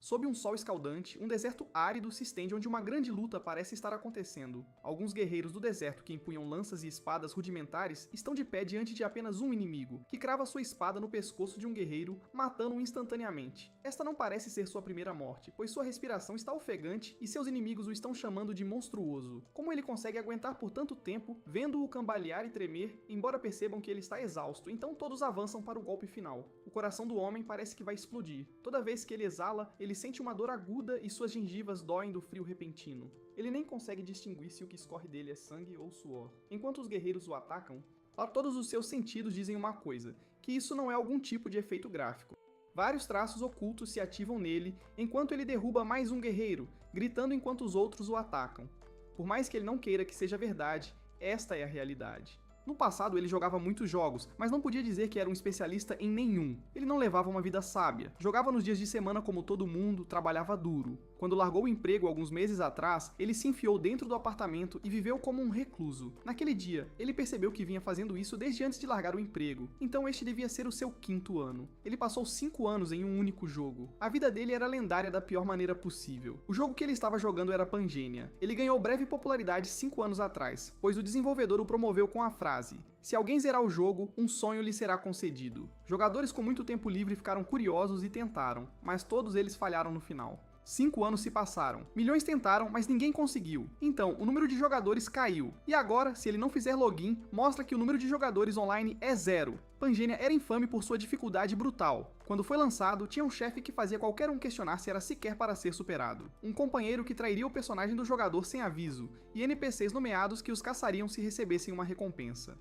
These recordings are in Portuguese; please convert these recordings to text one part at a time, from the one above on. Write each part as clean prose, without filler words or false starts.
Sob um sol escaldante, um deserto árido se estende onde uma grande luta parece estar acontecendo. Alguns guerreiros do deserto que empunham lanças e espadas rudimentares estão de pé diante de apenas um inimigo, que crava sua espada no pescoço de um guerreiro, matando-o instantaneamente. Esta não parece ser sua primeira morte, pois sua respiração está ofegante e seus inimigos o estão chamando de monstruoso. Como ele consegue aguentar por tanto tempo, vendo-o cambalear e tremer, embora percebam que ele está exausto, então todos avançam para o golpe final. O coração do homem parece que vai explodir. Toda vez que ele exala, ele sente uma dor aguda e suas gengivas doem do frio repentino. Ele nem consegue distinguir se o que escorre dele é sangue ou suor. Enquanto os guerreiros o atacam, lá todos os seus sentidos dizem uma coisa, que isso não é algum tipo de efeito gráfico. Vários traços ocultos se ativam nele enquanto ele derruba mais um guerreiro, gritando enquanto os outros o atacam. Por mais que ele não queira que seja verdade, esta é a realidade. No passado ele jogava muitos jogos, mas não podia dizer que era um especialista em nenhum. Ele não levava uma vida sábia, jogava nos dias de semana como todo mundo, trabalhava duro. Quando largou o emprego alguns meses atrás, ele se enfiou dentro do apartamento e viveu como um recluso. Naquele dia, ele percebeu que vinha fazendo isso desde antes de largar o emprego, então este devia ser o seu 5º ano. Ele passou 5 anos em um único jogo. A vida dele era lendária da pior maneira possível. O jogo que ele estava jogando era Pangea. Ele ganhou breve popularidade 5 anos atrás, pois o desenvolvedor o promoveu com a frase: se alguém zerar o jogo, um sonho lhe será concedido. Jogadores com muito tempo livre ficaram curiosos e tentaram, mas todos eles falharam no final. 5 anos se passaram. Milhões tentaram, mas ninguém conseguiu. Então, o número de jogadores caiu. E agora, se ele não fizer login, mostra que o número de jogadores online é 0. Pangea era infame por sua dificuldade brutal. Quando foi lançado, tinha um chefe que fazia qualquer um questionar se era sequer para ser superado. Um companheiro que trairia o personagem do jogador sem aviso, e NPCs nomeados que os caçariam se recebessem uma recompensa.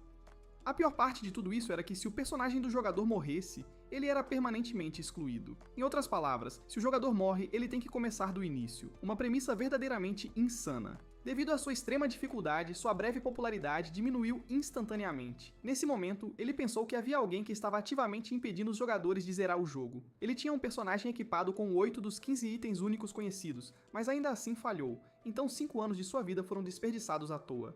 A pior parte de tudo isso era que se o personagem do jogador morresse, ele era permanentemente excluído. Em outras palavras, se o jogador morre, ele tem que começar do início. Uma premissa verdadeiramente insana. Devido à sua extrema dificuldade, sua breve popularidade diminuiu instantaneamente. Nesse momento, ele pensou que havia alguém que estava ativamente impedindo os jogadores de zerar o jogo. Ele tinha um personagem equipado com 8 dos 15 itens únicos conhecidos, mas ainda assim falhou, então 5 anos de sua vida foram desperdiçados à toa.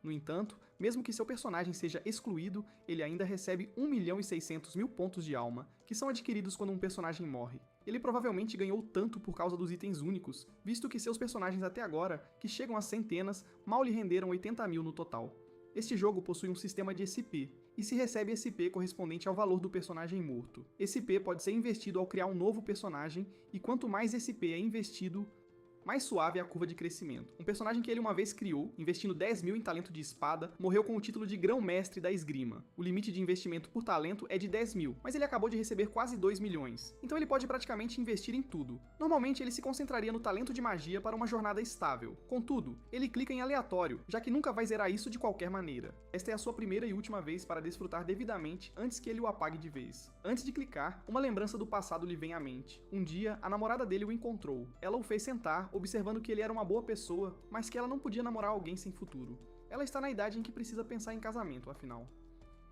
No entanto, mesmo que seu personagem seja excluído, ele ainda recebe 1.600.000 pontos de alma, que são adquiridos quando um personagem morre. Ele provavelmente ganhou tanto por causa dos itens únicos, visto que seus personagens até agora, que chegam a centenas, mal lhe renderam 80.000 no total. Este jogo possui um sistema de SP, e se recebe SP correspondente ao valor do personagem morto. SP pode ser investido ao criar um novo personagem, e quanto mais SP é investido, mais suave é a curva de crescimento. Um personagem que ele uma vez criou, investindo 10.000 em talento de espada, morreu com o título de grão-mestre da esgrima. O limite de investimento por talento é de 10.000, mas ele acabou de receber quase 2 milhões. Então ele pode praticamente investir em tudo. Normalmente ele se concentraria no talento de magia para uma jornada estável. Contudo, ele clica em aleatório, já que nunca vai zerar isso de qualquer maneira. Esta é a sua primeira e última vez para desfrutar devidamente antes que ele o apague de vez. Antes de clicar, uma lembrança do passado lhe vem à mente. Um dia, a namorada dele o encontrou. Ela o fez sentar, observando que ele era uma boa pessoa, mas que ela não podia namorar alguém sem futuro. Ela está na idade em que precisa pensar em casamento, afinal.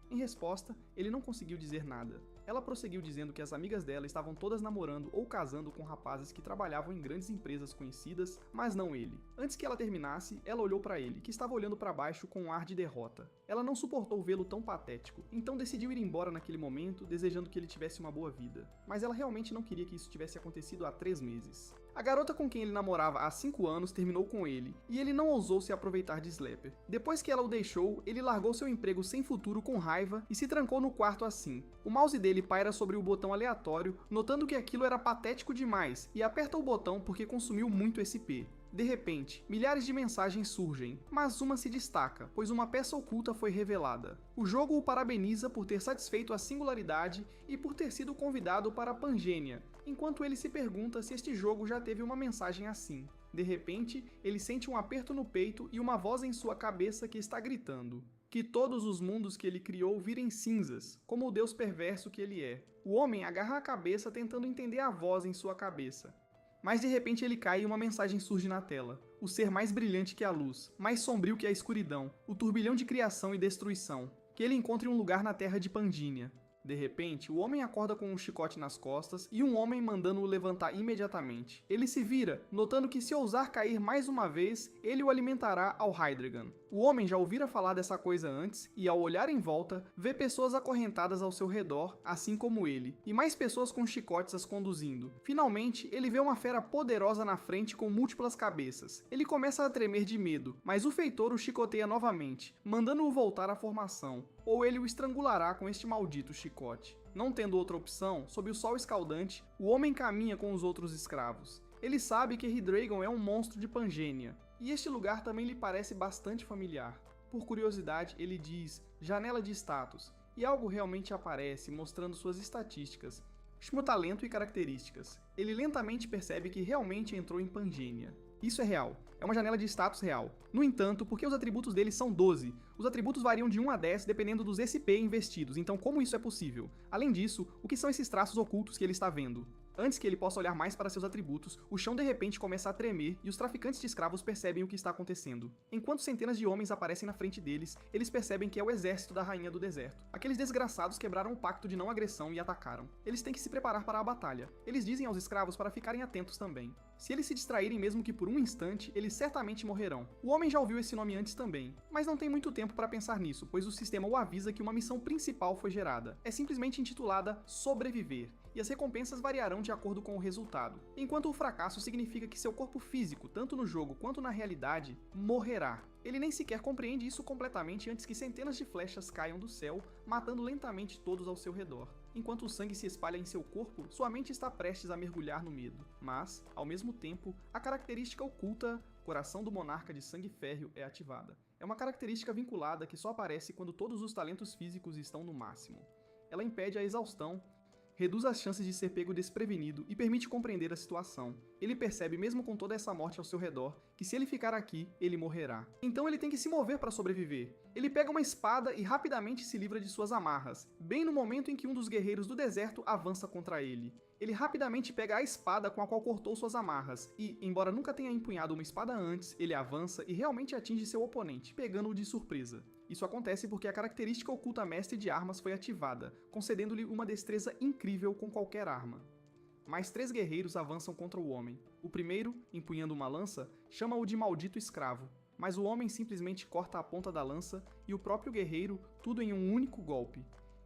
Em resposta, ele não conseguiu dizer nada. Ela prosseguiu dizendo que as amigas dela estavam todas namorando ou casando com rapazes que trabalhavam em grandes empresas conhecidas, mas não ele. Antes que ela terminasse, ela olhou para ele, que estava olhando para baixo com um ar de derrota. Ela não suportou vê-lo tão patético, então decidiu ir embora naquele momento, desejando que ele tivesse uma boa vida. Mas ela realmente não queria que isso tivesse acontecido há 3 meses. A garota com quem ele namorava há 5 anos terminou com ele, e ele não ousou se aproveitar de Slapper. Depois que ela o deixou, ele largou seu emprego sem futuro com raiva e se trancou no quarto assim. O mouse dele paira sobre o botão aleatório, notando que aquilo era patético demais, e aperta o botão porque consumiu muito SP. De repente, milhares de mensagens surgem, mas uma se destaca, pois uma peça oculta foi revelada. O jogo o parabeniza por ter satisfeito a singularidade e por ter sido convidado para Pangea, enquanto ele se pergunta se este jogo já teve uma mensagem assim. De repente, ele sente um aperto no peito e uma voz em sua cabeça que está gritando: que todos os mundos que ele criou virem cinzas, como o deus perverso que ele é. O homem agarra a cabeça tentando entender a voz em sua cabeça. Mas de repente ele cai e uma mensagem surge na tela. O ser mais brilhante que a luz, mais sombrio que a escuridão, o turbilhão de criação e destruição. Que ele encontre um lugar na terra de Pangea. De repente, o homem acorda com um chicote nas costas e um homem mandando-o levantar imediatamente. Ele se vira, notando que se ousar cair mais uma vez, ele o alimentará ao Hydreigon. O homem já ouvira falar dessa coisa antes e, ao olhar em volta, vê pessoas acorrentadas ao seu redor, assim como ele, e mais pessoas com chicotes as conduzindo. Finalmente, ele vê uma fera poderosa na frente com múltiplas cabeças. Ele começa a tremer de medo, mas o feitor o chicoteia novamente, mandando-o voltar à formação, ou ele o estrangulará com este maldito chicote. Não tendo outra opção, sob o sol escaldante, o homem caminha com os outros escravos. Ele sabe que Hydreigon é um monstro de Pangênia, e este lugar também lhe parece bastante familiar. Por curiosidade, ele diz janela de status, e algo realmente aparece mostrando suas estatísticas, talento e características. Ele lentamente percebe que realmente entrou em Pangênia. Isso é real, é uma janela de status real. No entanto, porque os atributos dele são 12, os atributos variam de 1 a 10 dependendo dos SP investidos, então como isso é possível? Além disso, o que são esses traços ocultos que ele está vendo? Antes que ele possa olhar mais para seus atributos, o chão de repente começa a tremer e os traficantes de escravos percebem o que está acontecendo. Enquanto centenas de homens aparecem na frente deles, eles percebem que é o exército da Rainha do Deserto. Aqueles desgraçados quebraram o pacto de não agressão e atacaram. Eles têm que se preparar para a batalha. Eles dizem aos escravos para ficarem atentos também. Se eles se distraírem mesmo que por um instante, eles certamente morrerão. O homem já ouviu esse nome antes também, mas não tem muito tempo para pensar nisso, pois o sistema o avisa que uma missão principal foi gerada. É simplesmente intitulada Sobreviver, e as recompensas variarão de acordo com o resultado. Enquanto o fracasso significa que seu corpo físico, tanto no jogo quanto na realidade, morrerá. Ele nem sequer compreende isso completamente antes que centenas de flechas caiam do céu, matando lentamente todos ao seu redor. Enquanto o sangue se espalha em seu corpo, sua mente está prestes a mergulhar no medo. Mas, ao mesmo tempo, a característica oculta, Coração do Monarca de Sangue Férreo, é ativada. É uma característica vinculada que só aparece quando todos os talentos físicos estão no máximo. Ela impede a exaustão, reduz as chances de ser pego desprevenido e permite compreender a situação. Ele percebe, mesmo com toda essa morte ao seu redor, que se ele ficar aqui, ele morrerá. Então ele tem que se mover para sobreviver. Ele pega uma espada e rapidamente se livra de suas amarras, bem no momento em que um dos guerreiros do deserto avança contra ele. Ele rapidamente pega a espada com a qual cortou suas amarras e, embora nunca tenha empunhado uma espada antes, ele avança e realmente atinge seu oponente, pegando-o de surpresa. Isso acontece porque a característica oculta mestre de armas foi ativada, concedendo-lhe uma destreza incrível com qualquer arma. Mais 3 guerreiros avançam contra o homem. O primeiro, empunhando uma lança, chama-o de maldito escravo, mas o homem simplesmente corta a ponta da lança e o próprio guerreiro, tudo em um único golpe.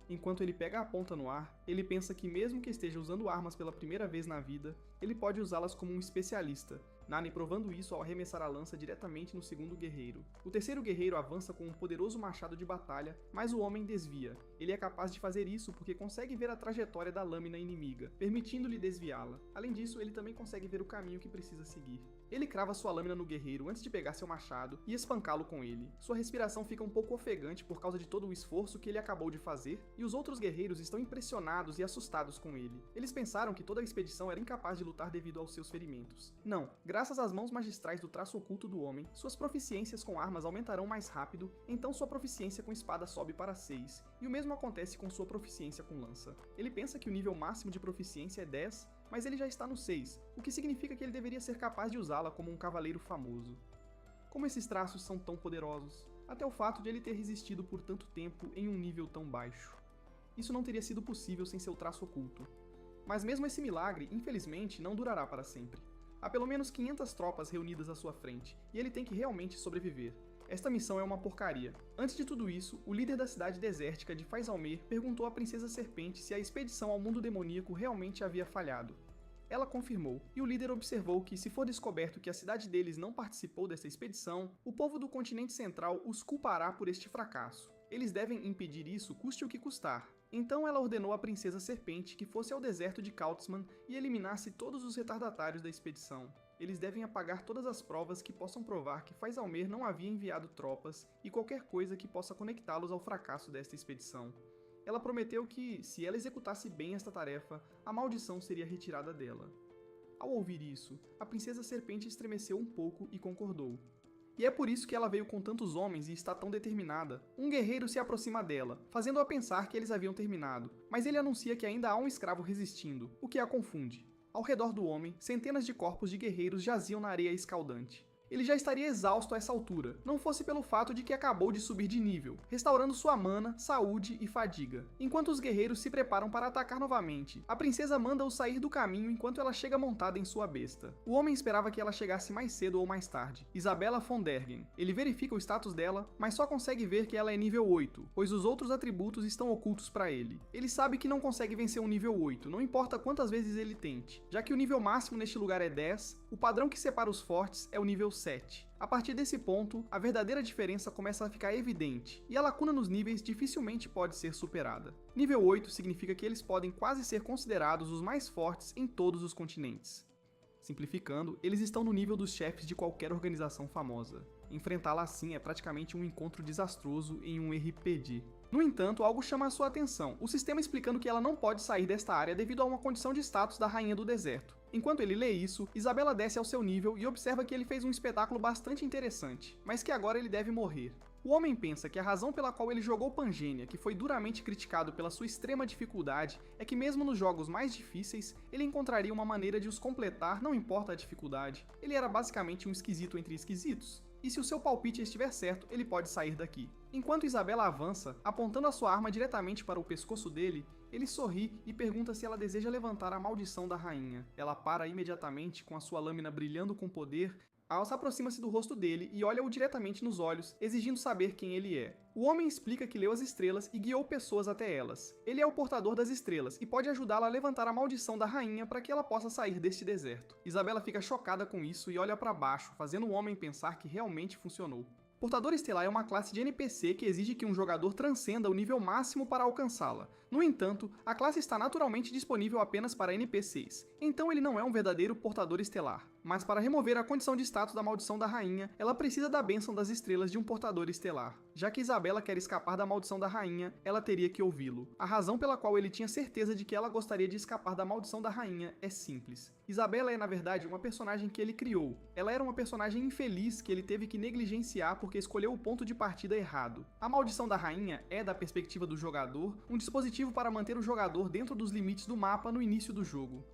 Enquanto ele pega a ponta no ar, ele pensa que mesmo que esteja usando armas pela primeira vez na vida, ele pode usá-las como um especialista, Nani provando isso ao arremessar a lança diretamente no segundo guerreiro. O terceiro guerreiro avança com um poderoso machado de batalha, mas o homem desvia. Ele é capaz de fazer isso porque consegue ver a trajetória da lâmina inimiga, permitindo-lhe desviá-la. Além disso, ele também consegue ver o caminho que precisa seguir. Ele crava sua lâmina no guerreiro antes de pegar seu machado e espancá-lo com ele. Sua respiração fica um pouco ofegante por causa de todo o esforço que ele acabou de fazer, e os outros guerreiros estão impressionados e assustados com ele. Eles pensaram que toda a expedição era incapaz de lutar devido aos seus ferimentos. Não, graças às mãos magistrais do traço oculto do homem, suas proficiências com armas aumentarão mais rápido, então sua proficiência com espada sobe para 6, e o mesmo acontece com sua proficiência com lança. Ele pensa que o nível máximo de proficiência é 10, mas ele já está no 6, o que significa que ele deveria ser capaz de usá-la como um cavaleiro famoso. Como esses traços são tão poderosos, até o fato de ele ter resistido por tanto tempo em um nível tão baixo. Isso não teria sido possível sem seu traço oculto. Mas mesmo esse milagre, infelizmente, não durará para sempre. Há pelo menos 500 tropas reunidas à sua frente, e ele tem que realmente sobreviver. Esta missão é uma porcaria. Antes de tudo isso, o líder da cidade desértica de Faisalmer perguntou à Princesa Serpente se a expedição ao mundo demoníaco realmente havia falhado. Ela confirmou, e o líder observou que, se for descoberto que a cidade deles não participou dessa expedição, o povo do continente central os culpará por este fracasso. Eles devem impedir isso custe o que custar. Então ela ordenou à Princesa Serpente que fosse ao deserto de Kautzman e eliminasse todos os retardatários da expedição. Eles devem apagar todas as provas que possam provar que Faisalmer não havia enviado tropas e qualquer coisa que possa conectá-los ao fracasso desta expedição. Ela prometeu que, se ela executasse bem esta tarefa, a maldição seria retirada dela. Ao ouvir isso, a Princesa Serpente estremeceu um pouco e concordou. E é por isso que ela veio com tantos homens e está tão determinada. Um guerreiro se aproxima dela, fazendo-a pensar que eles haviam terminado, mas ele anuncia que ainda há um escravo resistindo, o que a confunde. Ao redor do homem, centenas de corpos de guerreiros jaziam na areia escaldante. Ele já estaria exausto a essa altura, não fosse pelo fato de que acabou de subir de nível, restaurando sua mana, saúde e fadiga. Enquanto os guerreiros se preparam para atacar novamente, a princesa manda-o sair do caminho enquanto ela chega montada em sua besta. O homem esperava que ela chegasse mais cedo ou mais tarde. Isabella von Dergen. Ele verifica o status dela, mas só consegue ver que ela é nível 8, pois os outros atributos estão ocultos para ele. Ele sabe que não consegue vencer um nível 8, não importa quantas vezes ele tente. Já que o nível máximo neste lugar é 10, o padrão que separa os fortes é o nível 7. A partir desse ponto, a verdadeira diferença começa a ficar evidente, e a lacuna nos níveis dificilmente pode ser superada. Nível 8 significa que eles podem quase ser considerados os mais fortes em todos os continentes. Simplificando, eles estão no nível dos chefes de qualquer organização famosa. Enfrentá-la assim é praticamente um encontro desastroso em um RPG. No entanto, algo chama a sua atenção, o sistema explicando que ela não pode sair desta área devido a uma condição de status da Rainha do Deserto. Enquanto ele lê isso, Isabella desce ao seu nível e observa que ele fez um espetáculo bastante interessante, mas que agora ele deve morrer. O homem pensa que a razão pela qual ele jogou Pangênia, que foi duramente criticado pela sua extrema dificuldade, é que mesmo nos jogos mais difíceis, ele encontraria uma maneira de os completar, não importa a dificuldade. Ele era basicamente um esquisito entre esquisitos. E se o seu palpite estiver certo, ele pode sair daqui. Enquanto Isabella avança, apontando a sua arma diretamente para o pescoço dele, ele sorri e pergunta se ela deseja levantar a maldição da rainha. Ela para imediatamente com a sua lâmina brilhando com poder. Alça aproxima-se do rosto dele e olha-o diretamente nos olhos, exigindo saber quem ele é. O homem explica que leu as estrelas e guiou pessoas até elas. Ele é o portador das estrelas e pode ajudá-la a levantar a maldição da rainha para que ela possa sair deste deserto. Isabella fica chocada com isso e olha para baixo, fazendo o homem pensar que realmente funcionou. Portador Estelar é uma classe de NPC que exige que um jogador transcenda o nível máximo para alcançá-la. No entanto, a classe está naturalmente disponível apenas para NPCs, então ele não é um verdadeiro Portador Estelar. Mas para remover a condição de status da maldição da rainha, ela precisa da bênção das estrelas de um Portador Estelar. Já que Isabella quer escapar da maldição da rainha, ela teria que ouvi-lo. A razão pela qual ele tinha certeza de que ela gostaria de escapar da maldição da rainha é simples. Isabella é, na verdade, uma personagem que ele criou. Ela era uma personagem infeliz que ele teve que negligenciar porque escolheu o ponto de partida errado. A maldição da rainha é, da perspectiva do jogador, um dispositivo para manter o jogador dentro dos limites do mapa no início do jogo.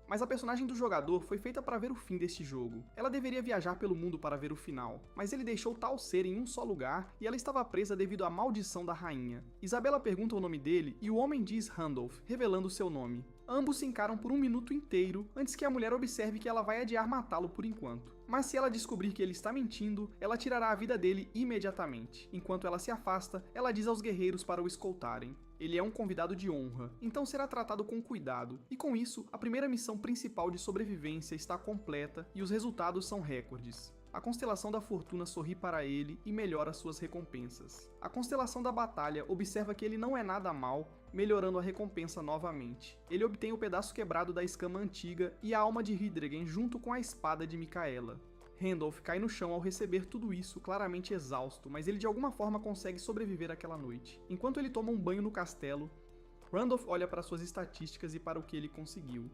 Mas a personagem do jogador foi feita para ver o fim deste jogo. Ela deveria viajar pelo mundo para ver o final, mas ele deixou tal ser em um só lugar e ela estava presa devido à maldição da rainha. Isabella pergunta o nome dele e o homem diz Randolph, revelando seu nome. Ambos se encaram por um minuto inteiro antes que a mulher observe que ela vai adiar matá-lo por enquanto. Mas se ela descobrir que ele está mentindo, ela tirará a vida dele imediatamente. Enquanto ela se afasta, ela diz aos guerreiros para o escoltarem. Ele é um convidado de honra, então será tratado com cuidado, e com isso, a primeira missão principal de sobrevivência está completa e os resultados são recordes. A constelação da fortuna sorri para ele e melhora suas recompensas. A constelação da batalha observa que ele não é nada mal, melhorando a recompensa novamente. Ele obtém o pedaço quebrado da escama antiga e a alma de Hidregen junto com a espada de Micaela. Randolph cai no chão ao receber tudo isso, claramente exausto, mas ele de alguma forma consegue sobreviver aquela noite. Enquanto ele toma um banho no castelo, Randolph olha para suas estatísticas e para o que ele conseguiu.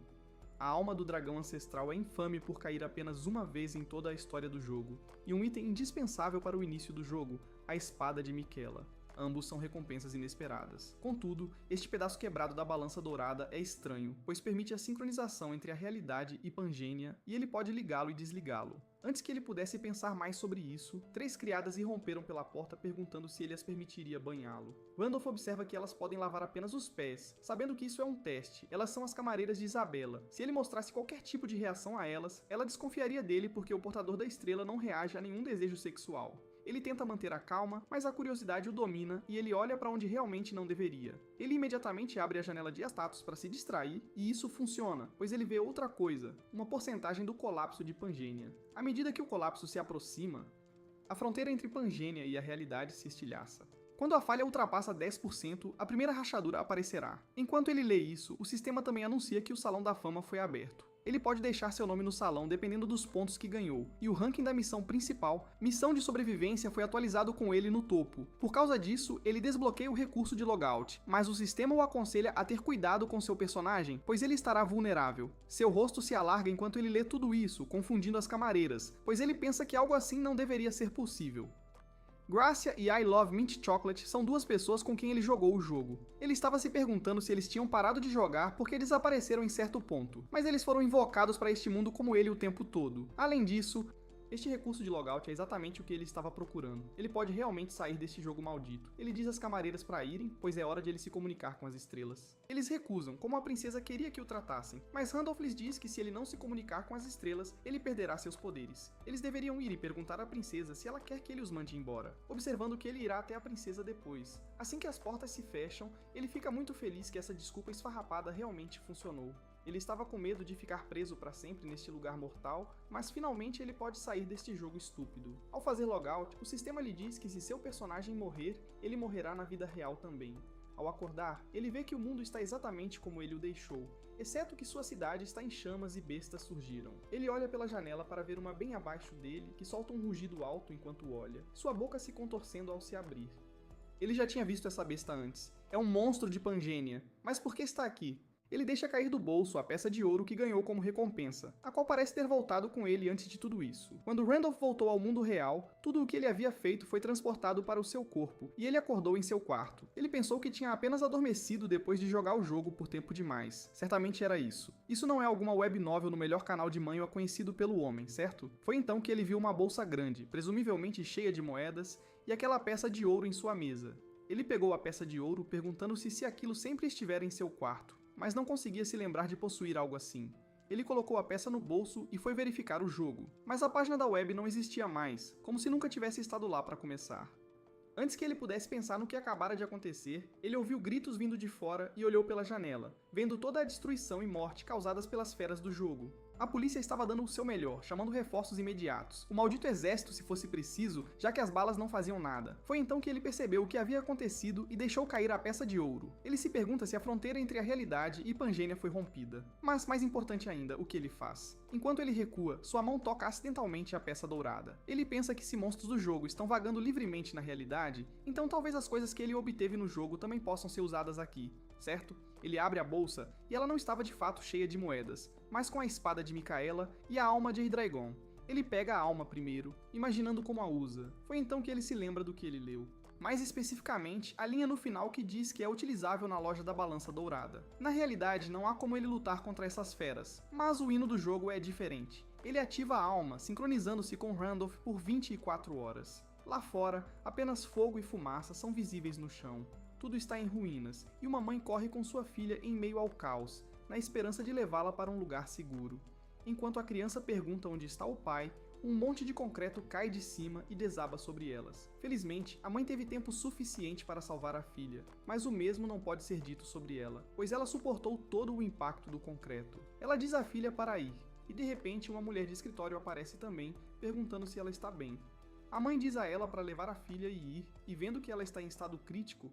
A alma do dragão ancestral é infame por cair apenas uma vez em toda a história do jogo, e um item indispensável para o início do jogo, a espada de Miquela. Ambos são recompensas inesperadas. Contudo, este pedaço quebrado da balança dourada é estranho, pois permite a sincronização entre a realidade e Pangênia, e ele pode ligá-lo e desligá-lo. Antes que ele pudesse pensar mais sobre isso, 3 criadas irromperam pela porta perguntando se ele as permitiria banhá-lo. Randolph observa que elas podem lavar apenas os pés, sabendo que isso é um teste. Elas são as camareiras de Isabella. Se ele mostrasse qualquer tipo de reação a elas, ela desconfiaria dele porque o portador da estrela não reage a nenhum desejo sexual. Ele tenta manter a calma, mas a curiosidade o domina e ele olha para onde realmente não deveria. Ele imediatamente abre a janela de status para se distrair, e isso funciona, pois ele vê outra coisa, uma porcentagem do colapso de Pangênia. À medida que o colapso se aproxima, a fronteira entre Pangênia e a realidade se estilhaça. Quando a falha ultrapassa 10%, a primeira rachadura aparecerá. Enquanto ele lê isso, o sistema também anuncia que o Salão da Fama foi aberto. Ele pode deixar seu nome no salão dependendo dos pontos que ganhou, e o ranking da missão principal, Missão de Sobrevivência, foi atualizado com ele no topo. Por causa disso, ele desbloqueia o recurso de logout, mas o sistema o aconselha a ter cuidado com seu personagem, pois ele estará vulnerável. Seu rosto se alarga enquanto ele lê tudo isso, confundindo as camareiras, pois ele pensa que algo assim não deveria ser possível. Gracia e I Love Mint Chocolate são 2 pessoas com quem ele jogou o jogo. Ele estava se perguntando se eles tinham parado de jogar porque desapareceram em certo ponto, mas eles foram invocados para este mundo como ele o tempo todo. Além disso, Este recurso de logout é exatamente o que ele estava procurando. Ele pode realmente sair deste jogo maldito. Ele diz às camareiras para irem, pois é hora de ele se comunicar com as estrelas. Eles recusam, como a princesa queria que o tratassem, mas Randolph lhes diz que se ele não se comunicar com as estrelas, ele perderá seus poderes. Eles deveriam ir e perguntar à princesa se ela quer que ele os mande embora, observando que ele irá até a princesa depois. Assim que as portas se fecham, ele fica muito feliz que essa desculpa esfarrapada realmente funcionou. Ele estava com medo de ficar preso para sempre neste lugar mortal, mas finalmente ele pode sair deste jogo estúpido. Ao fazer logout, o sistema lhe diz que se seu personagem morrer, ele morrerá na vida real também. Ao acordar, ele vê que o mundo está exatamente como ele o deixou, exceto que sua cidade está em chamas e bestas surgiram. Ele olha pela janela para ver uma bem abaixo dele, que solta um rugido alto enquanto olha, sua boca se contorcendo ao se abrir. Ele já tinha visto essa besta antes. É um monstro de Pangênia. Mas por que está aqui? Ele deixa cair do bolso a peça de ouro que ganhou como recompensa, a qual parece ter voltado com ele antes de tudo isso. Quando Randolph voltou ao mundo real, tudo o que ele havia feito foi transportado para o seu corpo, e ele acordou em seu quarto. Ele pensou que tinha apenas adormecido depois de jogar o jogo por tempo demais. Certamente era isso. Isso não é alguma web novel no melhor canal de manhwa conhecido pelo homem, certo? Foi então que ele viu uma bolsa grande, presumivelmente cheia de moedas, e aquela peça de ouro em sua mesa. Ele pegou a peça de ouro perguntando-se se aquilo sempre estivera em seu quarto, mas não conseguia se lembrar de possuir algo assim. Ele colocou a peça no bolso e foi verificar o jogo, mas a página da web não existia mais, como se nunca tivesse estado lá para começar. Antes que ele pudesse pensar no que acabara de acontecer, ele ouviu gritos vindo de fora e olhou pela janela, vendo toda a destruição e morte causadas pelas feras do jogo. A polícia estava dando o seu melhor, chamando reforços imediatos. O maldito exército, se fosse preciso, já que as balas não faziam nada. Foi então que ele percebeu o que havia acontecido e deixou cair a peça de ouro. Ele se pergunta se a fronteira entre a realidade e Pangênia foi rompida. Mas, mais importante ainda, o que ele faz. Enquanto ele recua, sua mão toca acidentalmente a peça dourada. Ele pensa que se monstros do jogo estão vagando livremente na realidade, então talvez as coisas que ele obteve no jogo também possam ser usadas aqui, certo? Ele abre a bolsa e ela não estava de fato cheia de moedas, mas com a espada de Micaela e a alma de Hydreigon. Ele pega a alma primeiro, imaginando como a usa. Foi então que ele se lembra do que ele leu. Mais especificamente, a linha no final que diz que é utilizável na loja da Balança Dourada. Na realidade, não há como ele lutar contra essas feras, mas o hino do jogo é diferente. Ele ativa a alma, sincronizando-se com Randolph por 24 horas. Lá fora, apenas fogo e fumaça são visíveis no chão. Tudo está em ruínas, e uma mãe corre com sua filha em meio ao caos, na esperança de levá-la para um lugar seguro. Enquanto a criança pergunta onde está o pai, um monte de concreto cai de cima e desaba sobre elas. Felizmente, a mãe teve tempo suficiente para salvar a filha, mas o mesmo não pode ser dito sobre ela, pois ela suportou todo o impacto do concreto. Ela diz à filha para ir, e de repente uma mulher de escritório aparece também, perguntando se ela está bem. A mãe diz a ela para levar a filha e ir, e vendo que ela está em estado crítico,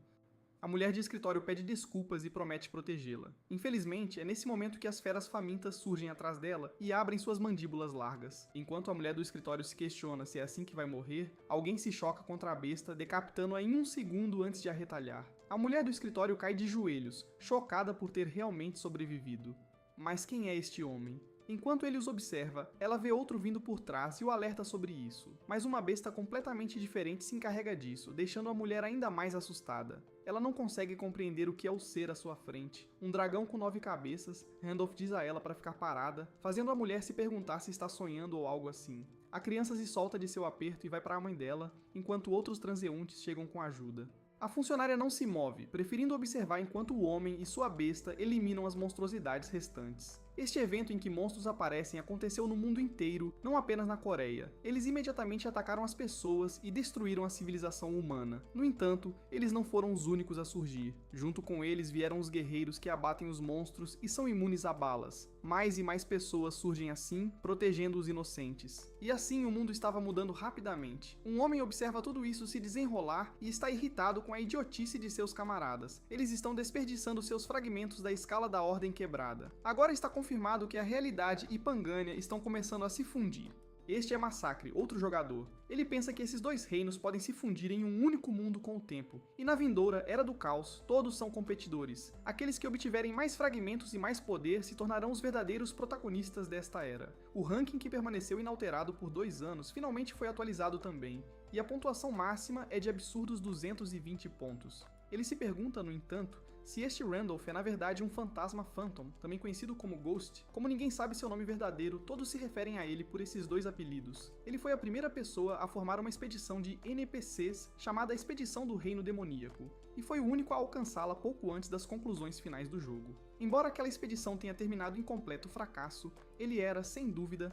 a mulher de escritório pede desculpas e promete protegê-la. Infelizmente, é nesse momento que as feras famintas surgem atrás dela e abrem suas mandíbulas largas. Enquanto a mulher do escritório se questiona se é assim que vai morrer, alguém se choca contra a besta, decapitando-a em 1 segundo antes de a retalhar. A mulher do escritório cai de joelhos, chocada por ter realmente sobrevivido. Mas quem é este homem? Enquanto ele os observa, ela vê outro vindo por trás e o alerta sobre isso. Mas uma besta completamente diferente se encarrega disso, deixando a mulher ainda mais assustada. Ela não consegue compreender o que é o ser à sua frente. Um dragão com 9 cabeças, Randolph diz a ela para ficar parada, fazendo a mulher se perguntar se está sonhando ou algo assim. A criança se solta de seu aperto e vai para a mãe dela, enquanto outros transeuntes chegam com ajuda. A funcionária não se move, preferindo observar enquanto o homem e sua besta eliminam as monstruosidades restantes. Este evento em que monstros aparecem aconteceu no mundo inteiro, não apenas na Coreia. Eles imediatamente atacaram as pessoas e destruíram a civilização humana. No entanto, eles não foram os únicos a surgir. Junto com eles vieram os guerreiros que abatem os monstros e são imunes a balas. Mais e mais pessoas surgem assim, protegendo os inocentes. E assim o mundo estava mudando rapidamente. Um homem observa tudo isso se desenrolar e está irritado com a idiotice de seus camaradas. Eles estão desperdiçando seus fragmentos da escala da ordem quebrada. Agora está confirmado que a realidade e Pangânia estão começando a se fundir. Este é Massacre, outro jogador. Ele pensa que esses dois reinos podem se fundir em um único mundo com o tempo. E na vindoura Era do Caos, todos são competidores. Aqueles que obtiverem mais fragmentos e mais poder se tornarão os verdadeiros protagonistas desta era. O ranking que permaneceu inalterado por 2 anos finalmente foi atualizado também. E a pontuação máxima é de absurdos 220 pontos. Ele se pergunta, no entanto, se este Randolph é na verdade um fantasma Phantom, também conhecido como Ghost. Como ninguém sabe seu nome verdadeiro, todos se referem a ele por esses dois apelidos. Ele foi a primeira pessoa a formar uma expedição de NPCs chamada Expedição do Reino Demoníaco, e foi o único a alcançá-la pouco antes das conclusões finais do jogo. Embora aquela expedição tenha terminado em completo fracasso, ele era, sem dúvida,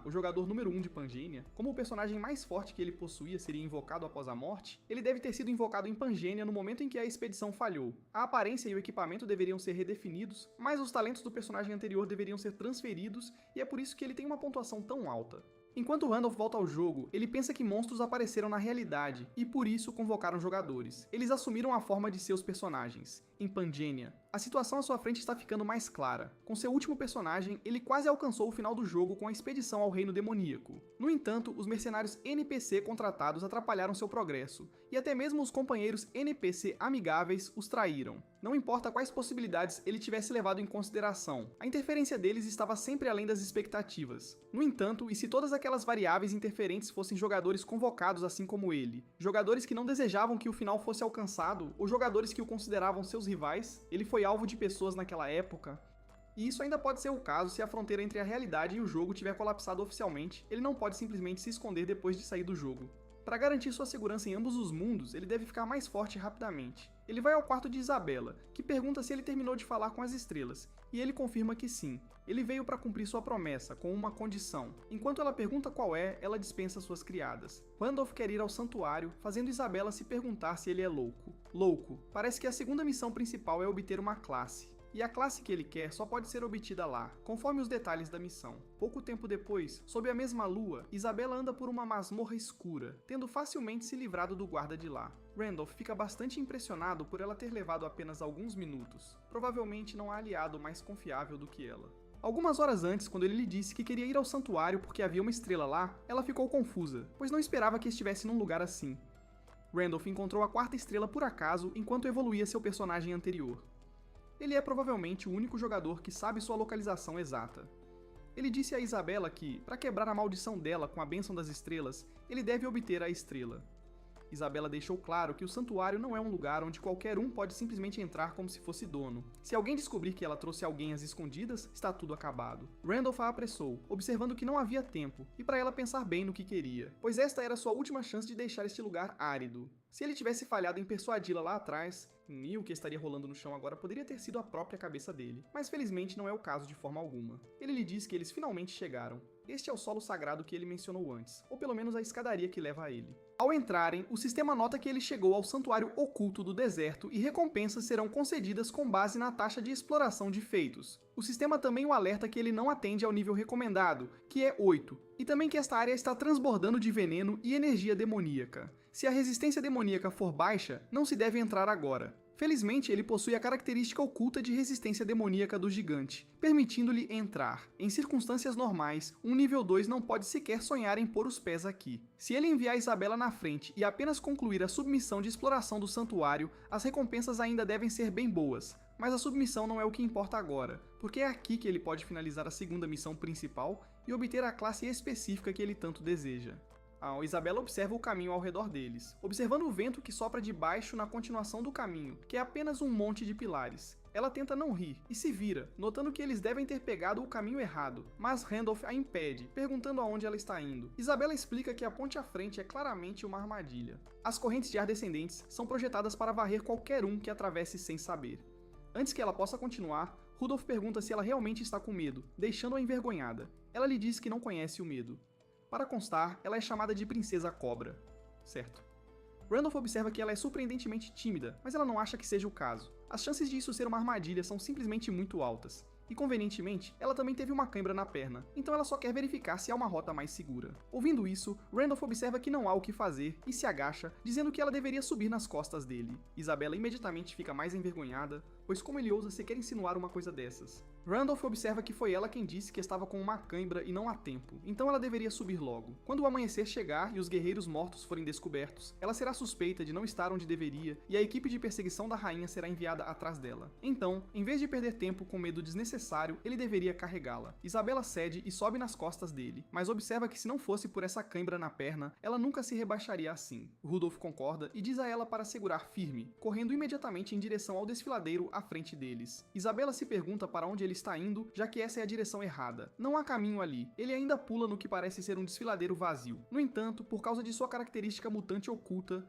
o jogador número 1 de Pangênia. Como o personagem mais forte que ele possuía seria invocado após a morte, ele deve ter sido invocado em Pangênia no momento em que a expedição falhou. A aparência e o equipamento deveriam ser redefinidos, mas os talentos do personagem anterior deveriam ser transferidos, e é por isso que ele tem uma pontuação tão alta. Enquanto Randolph volta ao jogo, ele pensa que monstros apareceram na realidade, e por isso convocaram jogadores. Eles assumiram a forma de seus personagens. Em Pangênia, a situação à sua frente está ficando mais clara. Com seu último personagem, ele quase alcançou o final do jogo com a expedição ao Reino Demoníaco. No entanto, os mercenários NPC contratados atrapalharam seu progresso, e até mesmo os companheiros NPC amigáveis os traíram. Não importa quais possibilidades ele tivesse levado em consideração, a interferência deles estava sempre além das expectativas. No entanto, e se todas aquelas variáveis interferentes fossem jogadores convocados assim como ele, jogadores que não desejavam que o final fosse alcançado, ou jogadores que o consideravam seus rivais, ele foi alvo de pessoas naquela época. E isso ainda pode ser o caso se a fronteira entre a realidade e o jogo tiver colapsado oficialmente, ele não pode simplesmente se esconder depois de sair do jogo. Para garantir sua segurança em ambos os mundos, ele deve ficar mais forte rapidamente. Ele vai ao quarto de Isabela, que pergunta se ele terminou de falar com as estrelas, e ele confirma que sim. Ele veio para cumprir sua promessa, com uma condição. Enquanto ela pergunta qual é, ela dispensa suas criadas. Randolph quer ir ao santuário, fazendo Isabela se perguntar se ele é louco. Louco. Parece que a segunda missão principal é obter uma classe. E a classe que ele quer só pode ser obtida lá, conforme os detalhes da missão. Pouco tempo depois, sob a mesma lua, Isabela anda por uma masmorra escura, tendo facilmente se livrado do guarda de lá. Randolph fica bastante impressionado por ela ter levado apenas alguns minutos. Provavelmente não há aliado mais confiável do que ela. Algumas horas antes, quando ele lhe disse que queria ir ao santuário porque havia uma estrela lá, ela ficou confusa, pois não esperava que estivesse num lugar assim. Randolph encontrou a quarta estrela por acaso enquanto evoluía seu personagem anterior. Ele é provavelmente o único jogador que sabe sua localização exata. Ele disse a Isabela que, para quebrar a maldição dela com a bênção das estrelas, ele deve obter a estrela. Isabela deixou claro que o santuário não é um lugar onde qualquer um pode simplesmente entrar como se fosse dono. Se alguém descobrir que ela trouxe alguém às escondidas, está tudo acabado. Randolph a apressou, observando que não havia tempo, e para ela pensar bem no que queria, pois esta era sua última chance de deixar este lugar árido. Se ele tivesse falhado em persuadi-la lá atrás, e o que estaria rolando no chão agora poderia ter sido a própria cabeça dele, mas felizmente não é o caso de forma alguma. Ele lhe diz que eles finalmente chegaram. Este é o solo sagrado que ele mencionou antes, ou pelo menos a escadaria que leva a ele. Ao entrarem, o sistema nota que ele chegou ao santuário oculto do deserto e recompensas serão concedidas com base na taxa de exploração de feitos. O sistema também o alerta que ele não atende ao nível recomendado, que é 8, e também que esta área está transbordando de veneno e energia demoníaca. Se a resistência demoníaca for baixa, não se deve entrar agora. Felizmente, ele possui a característica oculta de resistência demoníaca do gigante, permitindo-lhe entrar. Em circunstâncias normais, um nível 2 não pode sequer sonhar em pôr os pés aqui. Se ele enviar Isabela na frente e apenas concluir a submissão de exploração do santuário, as recompensas ainda devem ser bem boas. Mas a submissão não é o que importa agora, porque é aqui que ele pode finalizar a segunda missão principal e obter a classe específica que ele tanto deseja. Isabela observa o caminho ao redor deles, observando o vento que sopra de baixo na continuação do caminho, que é apenas um monte de pilares. Ela tenta não rir, e se vira, notando que eles devem ter pegado o caminho errado, mas Randolph a impede, perguntando aonde ela está indo. Isabela explica que a ponte à frente é claramente uma armadilha. As correntes de ar descendentes são projetadas para varrer qualquer um que atravesse sem saber. Antes que ela possa continuar, Rudolph pergunta se ela realmente está com medo, deixando-a envergonhada. Ela lhe diz que não conhece o medo. Para constar, ela é chamada de Princesa Cobra. Certo. Randolph observa que ela é surpreendentemente tímida, mas ela não acha que seja o caso. As chances de isso ser uma armadilha são simplesmente muito altas. E convenientemente, ela também teve uma cãibra na perna, então ela só quer verificar se há uma rota mais segura. Ouvindo isso, Randolph observa que não há o que fazer e se agacha, dizendo que ela deveria subir nas costas dele. Isabela imediatamente fica mais envergonhada, pois como ele ousa sequer insinuar uma coisa dessas. Randolph observa que foi ela quem disse que estava com uma cãibra e não há tempo, então ela deveria subir logo. Quando o amanhecer chegar e os guerreiros mortos forem descobertos, ela será suspeita de não estar onde deveria e a equipe de perseguição da rainha será enviada atrás dela. Então, em vez de perder tempo com medo desnecessário, ele deveria carregá-la. Isabela cede e sobe nas costas dele, mas observa que se não fosse por essa cãibra na perna, ela nunca se rebaixaria assim. Rudolph concorda e diz a ela para segurar firme, correndo imediatamente em direção ao desfiladeiro à frente deles. Isabela se pergunta para onde ele está indo, já que essa é a direção errada. Não há caminho ali. Ele ainda pula no que parece ser um desfiladeiro vazio. No entanto, por causa de sua característica mutante oculta,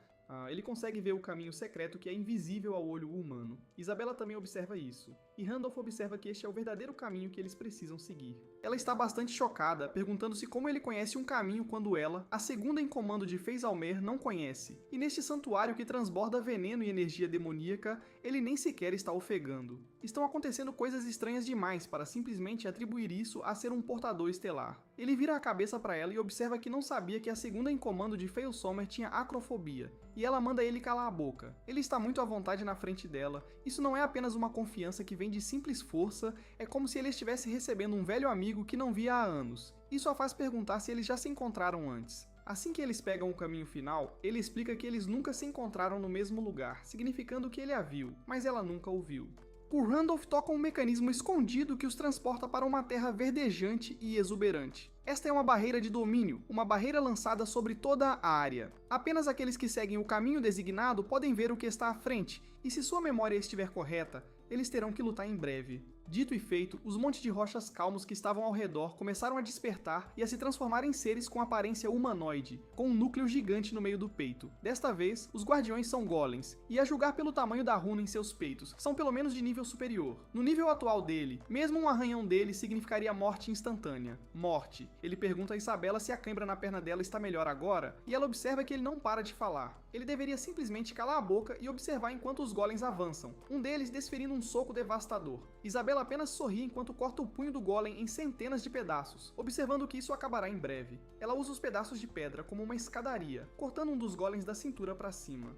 ele consegue ver o caminho secreto que é invisível ao olho humano. Isabela também observa isso, e Randolph observa que este é o verdadeiro caminho que eles precisam seguir. Ela está bastante chocada, perguntando-se como ele conhece um caminho quando ela, a segunda em comando de Fezalmer, não conhece. E neste santuário que transborda veneno e energia demoníaca, ele nem sequer está ofegando. Estão acontecendo coisas estranhas demais para simplesmente atribuir isso a ser um portador estelar. Ele vira a cabeça para ela e observa que não sabia que a segunda em comando de Fezalmer tinha acrofobia, e ela manda ele calar a boca. Ele está muito à vontade na frente dela. Isso não é apenas uma confiança que vem de simples força, é como se ele estivesse recebendo um velho amigo que não via há anos. Isso a faz perguntar se eles já se encontraram antes. Assim que eles pegam o caminho final, ele explica que eles nunca se encontraram no mesmo lugar, significando que ele a viu, mas ela nunca o viu. Por Randolph toca um mecanismo escondido que os transporta para uma terra verdejante e exuberante. Esta é uma barreira de domínio, uma barreira lançada sobre toda a área. Apenas aqueles que seguem o caminho designado podem ver o que está à frente, e se sua memória estiver correta, eles terão que lutar em breve. Dito e feito, os montes de rochas calmos que estavam ao redor começaram a despertar e a se transformar em seres com aparência humanoide, com um núcleo gigante no meio do peito. Desta vez, os guardiões são golems, e a julgar pelo tamanho da runa em seus peitos, são pelo menos de nível superior. No nível atual dele, mesmo um arranhão dele significaria morte instantânea. Morte. Ele pergunta a Isabela se a cãibra na perna dela está melhor agora, e ela observa que ele não para de falar. Ele deveria simplesmente calar a boca e observar enquanto os golems avançam, um deles desferindo um soco devastador. Isabela apenas sorri enquanto corta o punho do golem em centenas de pedaços, observando que isso acabará em breve. Ela usa os pedaços de pedra como uma escadaria, cortando um dos golems da cintura para cima.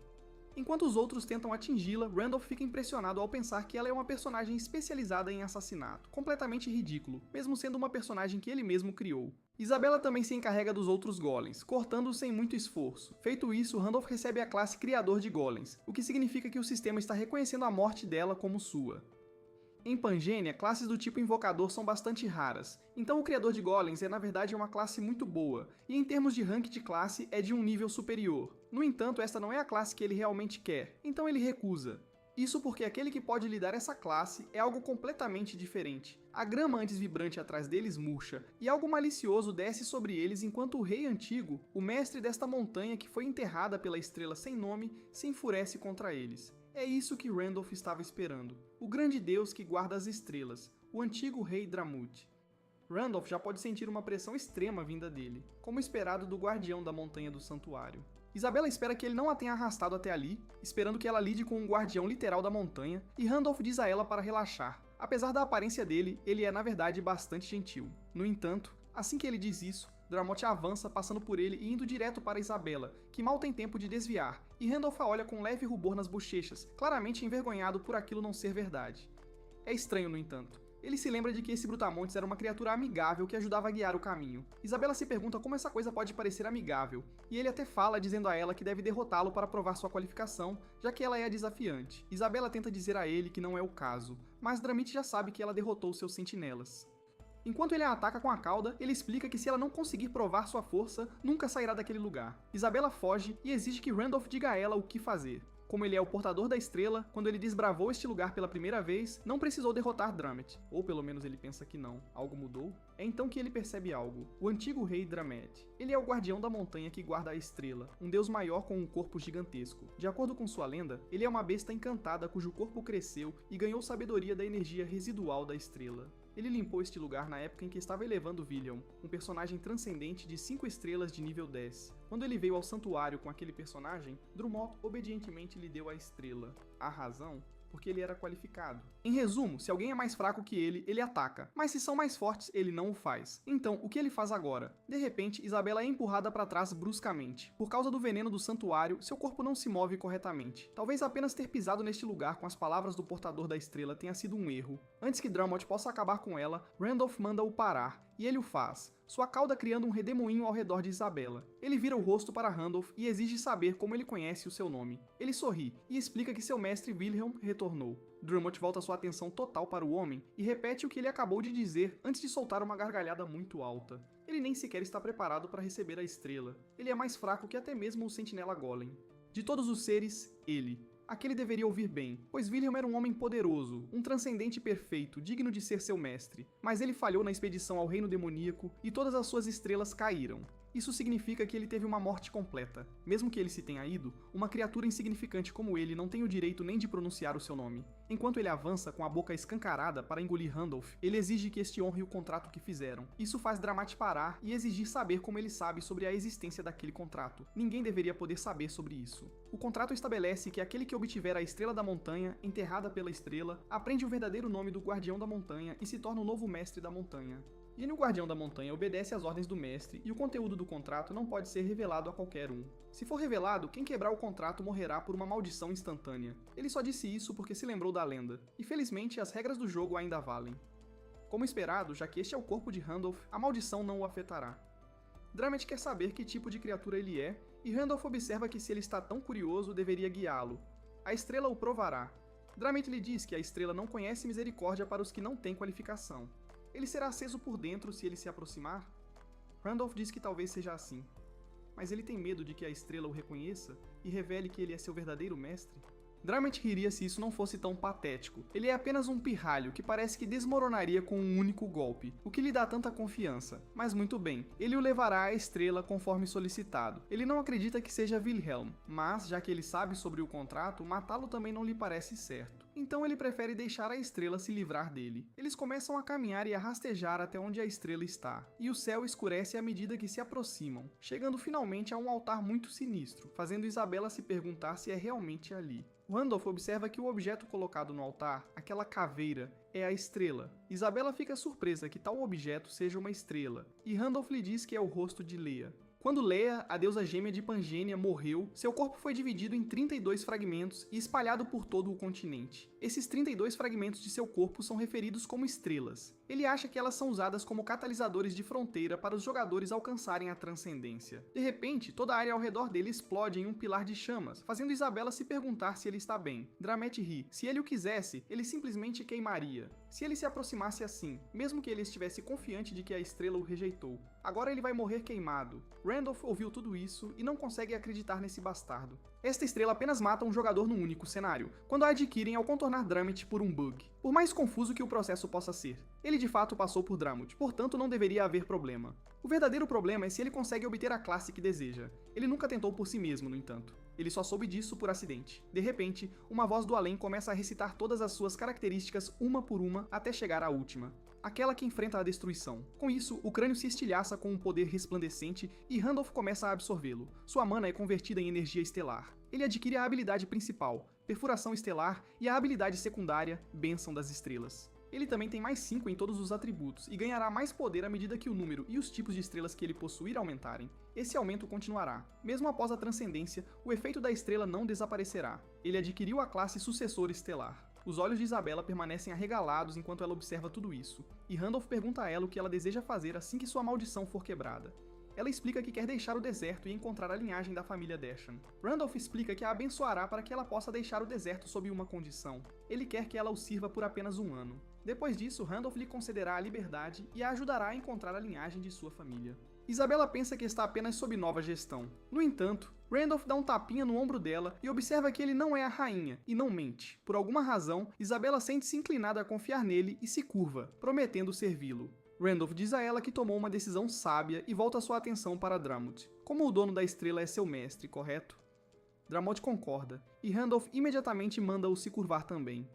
Enquanto os outros tentam atingi-la, Randolph fica impressionado ao pensar que ela é uma personagem especializada em assassinato, completamente ridículo, mesmo sendo uma personagem que ele mesmo criou. Isabela também se encarrega dos outros golems, cortando-os sem muito esforço. Feito isso, Randolph recebe a classe Criador de Golems, o que significa que o sistema está reconhecendo a morte dela como sua. Em Pangênia, classes do tipo Invocador são bastante raras, então o Criador de Golems é na verdade uma classe muito boa, e em termos de rank de classe é de um nível superior. No entanto, esta não é a classe que ele realmente quer, então ele recusa. Isso porque aquele que pode lhe dar essa classe é algo completamente diferente. A grama antes vibrante atrás deles murcha, e algo malicioso desce sobre eles enquanto o rei antigo, o mestre desta montanha que foi enterrada pela estrela sem nome, se enfurece contra eles. É isso que Randolph estava esperando. O grande deus que guarda as estrelas, o antigo rei Dramut. Randolph já pode sentir uma pressão extrema vinda dele, como esperado do guardião da montanha do santuário. Isabela espera que ele não a tenha arrastado até ali, esperando que ela lide com um guardião literal da montanha, e Randolph diz a ela para relaxar. Apesar da aparência dele, ele é na verdade bastante gentil. No entanto, assim que ele diz isso, Dramut avança passando por ele e indo direto para Isabela, que mal tem tempo de desviar, e Randolph a olha com um leve rubor nas bochechas, claramente envergonhado por aquilo não ser verdade. É estranho, no entanto. Ele se lembra de que esse Brutamontes era uma criatura amigável que ajudava a guiar o caminho. Isabela se pergunta como essa coisa pode parecer amigável, e ele até fala dizendo a ela que deve derrotá-lo para provar sua qualificação, já que ela é a desafiante. Isabela tenta dizer a ele que não é o caso, mas Dramut já sabe que ela derrotou seus sentinelas. Enquanto ele a ataca com a cauda, ele explica que se ela não conseguir provar sua força, nunca sairá daquele lugar. Isabela foge e exige que Randolph diga a ela o que fazer. Como ele é o portador da estrela, quando ele desbravou este lugar pela primeira vez, não precisou derrotar Dramut. Ou pelo menos ele pensa que não. Algo mudou? É então que ele percebe algo. O antigo rei Dramet. Ele é o guardião da montanha que guarda a estrela, um deus maior com um corpo gigantesco. De acordo com sua lenda, ele é uma besta encantada cujo corpo cresceu e ganhou sabedoria da energia residual da estrela. Ele limpou este lugar na época em que estava elevando Villiam, um personagem transcendente de 5 estrelas de nível 10. Quando ele veio ao santuário com aquele personagem, Drummond obedientemente lhe deu a estrela. A razão? porque ele era qualificado. Em resumo, se alguém é mais fraco que ele ataca, mas se são mais fortes, ele não o faz. Então, o que ele faz agora? De repente, Isabela é empurrada para trás bruscamente. Por causa do veneno do santuário, seu corpo não se move corretamente. Talvez apenas ter pisado neste lugar com as palavras do portador da estrela tenha sido um erro. Antes que Drummond possa acabar com ela, Randolph manda-o parar, e ele o faz, sua cauda criando um redemoinho ao redor de Isabela. Ele vira o rosto para Randolph e exige saber como ele conhece o seu nome. Ele sorri e explica que seu mestre Wilhelm retornou. Drummond volta sua atenção total para o homem e repete o que ele acabou de dizer antes de soltar uma gargalhada muito alta. Ele nem sequer está preparado para receber a estrela. Ele é mais fraco que até mesmo o Sentinela Golem. De todos os seres, ele. Aquele deveria ouvir bem, pois Wilhelm era um homem poderoso, um transcendente perfeito, digno de ser seu mestre. Mas ele falhou na expedição ao reino demoníaco e todas as suas estrelas caíram. Isso significa que ele teve uma morte completa. Mesmo que ele se tenha ido, uma criatura insignificante como ele não tem o direito nem de pronunciar o seu nome. Enquanto ele avança com a boca escancarada para engolir Randolph, ele exige que este honre o contrato que fizeram. Isso faz Dramat parar e exigir saber como ele sabe sobre a existência daquele contrato. Ninguém deveria poder saber sobre isso. O contrato estabelece que aquele que obtiver a Estrela da Montanha, enterrada pela estrela, aprende o verdadeiro nome do Guardião da Montanha e se torna o novo mestre da montanha. E o Guardião da Montanha obedece às ordens do mestre e o conteúdo do contrato não pode ser revelado a qualquer um. Se for revelado, quem quebrar o contrato morrerá por uma maldição instantânea. Ele só disse isso porque se lembrou da lenda, e felizmente as regras do jogo ainda valem. Como esperado, já que este é o corpo de Randolph, a maldição não o afetará. Drummond quer saber que tipo de criatura ele é, e Randolph observa que se ele está tão curioso, deveria guiá-lo. A estrela o provará. Drummond lhe diz que a estrela não conhece misericórdia para os que não têm qualificação. Ele será aceso por dentro se ele se aproximar? Randolph diz que talvez seja assim. Mas ele tem medo de que a estrela o reconheça e revele que ele é seu verdadeiro mestre? Drummond riria se isso não fosse tão patético. Ele é apenas um pirralho que parece que desmoronaria com um único golpe, o que lhe dá tanta confiança. Mas muito bem, ele o levará à estrela conforme solicitado. Ele não acredita que seja Wilhelm, mas, já que ele sabe sobre o contrato, matá-lo também não lhe parece certo. Então ele prefere deixar a estrela se livrar dele. Eles começam a caminhar e a rastejar até onde a estrela está, e o céu escurece à medida que se aproximam, chegando finalmente a um altar muito sinistro, fazendo Isabela se perguntar se é realmente ali. Randolph observa que o objeto colocado no altar, aquela caveira, é a estrela. Isabela fica surpresa que tal objeto seja uma estrela, e Randolph lhe diz que é o rosto de Leia. Quando Leia, a deusa gêmea de Pangênia, morreu, seu corpo foi dividido em 32 fragmentos e espalhado por todo o continente. Esses 32 fragmentos de seu corpo são referidos como estrelas. Ele acha que elas são usadas como catalisadores de fronteira para os jogadores alcançarem a transcendência. De repente, toda a área ao redor dele explode em um pilar de chamas, fazendo Isabela se perguntar se ele está bem. Drummond ri. Se ele o quisesse, ele simplesmente queimaria. Se ele se aproximasse assim, mesmo que ele estivesse confiante de que a estrela o rejeitou. Agora ele vai morrer queimado. Randolph ouviu tudo isso e não consegue acreditar nesse bastardo. Esta estrela apenas mata um jogador no único cenário, quando a adquirem ao contornar Drummond por um bug. Por mais confuso que o processo possa ser, ele de fato passou por Drummond, portanto não deveria haver problema. O verdadeiro problema é se ele consegue obter a classe que deseja. Ele nunca tentou por si mesmo, no entanto. Ele só soube disso por acidente. De repente, uma voz do além começa a recitar todas as suas características uma por uma até chegar à última. Aquela que enfrenta a destruição. Com isso, o crânio se estilhaça com um poder resplandecente e Randolph começa a absorvê-lo. Sua mana é convertida em energia estelar. Ele adquire a habilidade principal, Perfuração Estelar, e a habilidade secundária, Bênção das Estrelas. Ele também tem mais 5 em todos os atributos e ganhará mais poder à medida que o número e os tipos de estrelas que ele possuir aumentarem. Esse aumento continuará. Mesmo após a transcendência, o efeito da estrela não desaparecerá. Ele adquiriu a classe Sucessor Estelar. Os olhos de Isabela permanecem arregalados enquanto ela observa tudo isso, e Randolph pergunta a ela o que ela deseja fazer assim que sua maldição for quebrada. Ela explica que quer deixar o deserto e encontrar a linhagem da família Deshan. Randolph explica que a abençoará para que ela possa deixar o deserto sob uma condição. Ele quer que ela o sirva por apenas 1 ano. Depois disso, Randolph lhe concederá a liberdade e a ajudará a encontrar a linhagem de sua família. Isabela pensa que está apenas sob nova gestão. No entanto, Randolph dá um tapinha no ombro dela e observa que ele não é a rainha, e não mente. Por alguma razão, Isabela sente-se inclinada a confiar nele e se curva, prometendo servi-lo. Randolph diz a ela que tomou uma decisão sábia e volta sua atenção para Drummond. Como o dono da estrela é seu mestre, correto? Drummond concorda, e Randolph imediatamente manda-o se curvar também.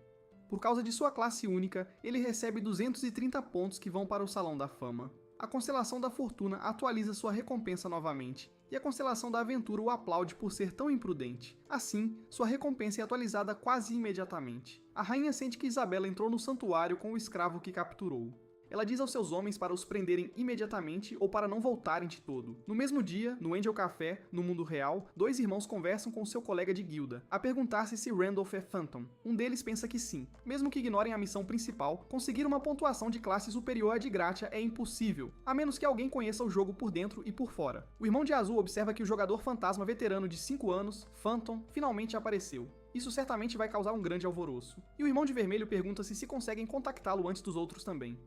Por causa de sua classe única, ele recebe 230 pontos que vão para o Salão da Fama. A a constelação da fortuna atualiza sua recompensa novamente, e a constelação da aventura o aplaude por ser tão imprudente. Assim, sua recompensa é atualizada quase imediatamente. A rainha sente que Isabela entrou no santuário com o escravo que capturou. Ela diz aos seus homens para os prenderem imediatamente ou para não voltarem de todo. No mesmo dia, no Angel Café, no mundo real, dois irmãos conversam com seu colega de guilda, a perguntar-se se Randolph é Phantom. Um deles pensa que sim. Mesmo que ignorem a missão principal, conseguir uma pontuação de classe superior à de Gratia é impossível, a menos que alguém conheça o jogo por dentro e por fora. O irmão de azul observa que o jogador fantasma veterano de 5 anos, Phantom, finalmente apareceu. Isso certamente vai causar um grande alvoroço. E o irmão de vermelho pergunta-se se conseguem contactá-lo antes dos outros também.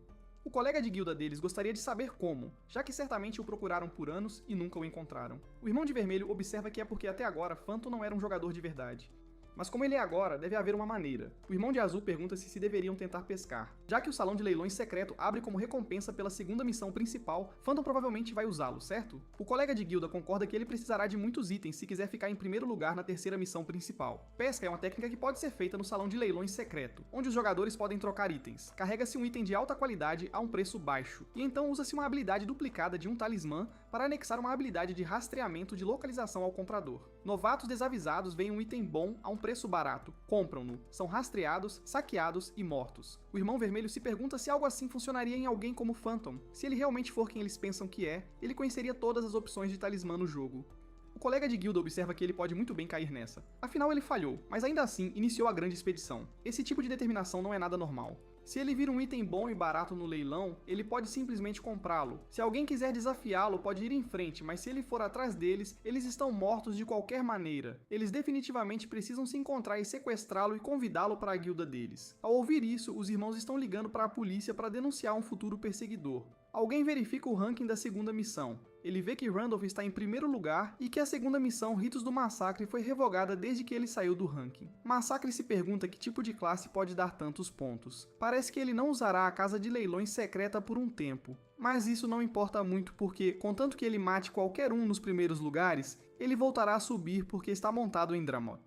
O colega de guilda deles gostaria de saber como, já que certamente o procuraram por anos e nunca o encontraram. O irmão de vermelho observa que é porque até agora Phantom não era um jogador de verdade. Mas como ele é agora, deve haver uma maneira. O irmão de azul pergunta-se se deveriam tentar pescar. Já que o salão de leilões secreto abre como recompensa pela segunda missão principal, Phantom provavelmente vai usá-lo, certo? O colega de guilda concorda que ele precisará de muitos itens se quiser ficar em primeiro lugar na terceira missão principal. Pesca é uma técnica que pode ser feita no salão de leilões secreto, onde os jogadores podem trocar itens. Carrega-se um item de alta qualidade a um preço baixo, e então usa-se uma habilidade duplicada de um talismã para anexar uma habilidade de rastreamento de localização ao comprador. Novatos desavisados veem um item bom a um preço barato, compram-no, são rastreados, saqueados e mortos. O irmão vermelho se pergunta se algo assim funcionaria em alguém como Phantom. Se ele realmente for quem eles pensam que é, ele conheceria todas as opções de talismã no jogo. O colega de guilda observa que ele pode muito bem cair nessa. Afinal, ele falhou, mas ainda assim iniciou a grande expedição. Esse tipo de determinação não é nada normal. Se ele vir um item bom e barato no leilão, ele pode simplesmente comprá-lo. Se alguém quiser desafiá-lo, pode ir em frente, mas se ele for atrás deles, eles estão mortos de qualquer maneira. Eles definitivamente precisam se encontrar e sequestrá-lo e convidá-lo para a guilda deles. Ao ouvir isso, os irmãos estão ligando para a polícia para denunciar um futuro perseguidor. Alguém verifica o ranking da segunda missão. Ele vê que Randolph está em primeiro lugar e que a segunda missão, Ritos do Massacre, foi revogada desde que ele saiu do ranking. Massacre se pergunta que tipo de classe pode dar tantos pontos. Parece que ele não usará a casa de leilões secreta por um tempo. Mas isso não importa muito porque, contanto que ele mate qualquer um nos primeiros lugares, ele voltará a subir porque está montado em Dramot.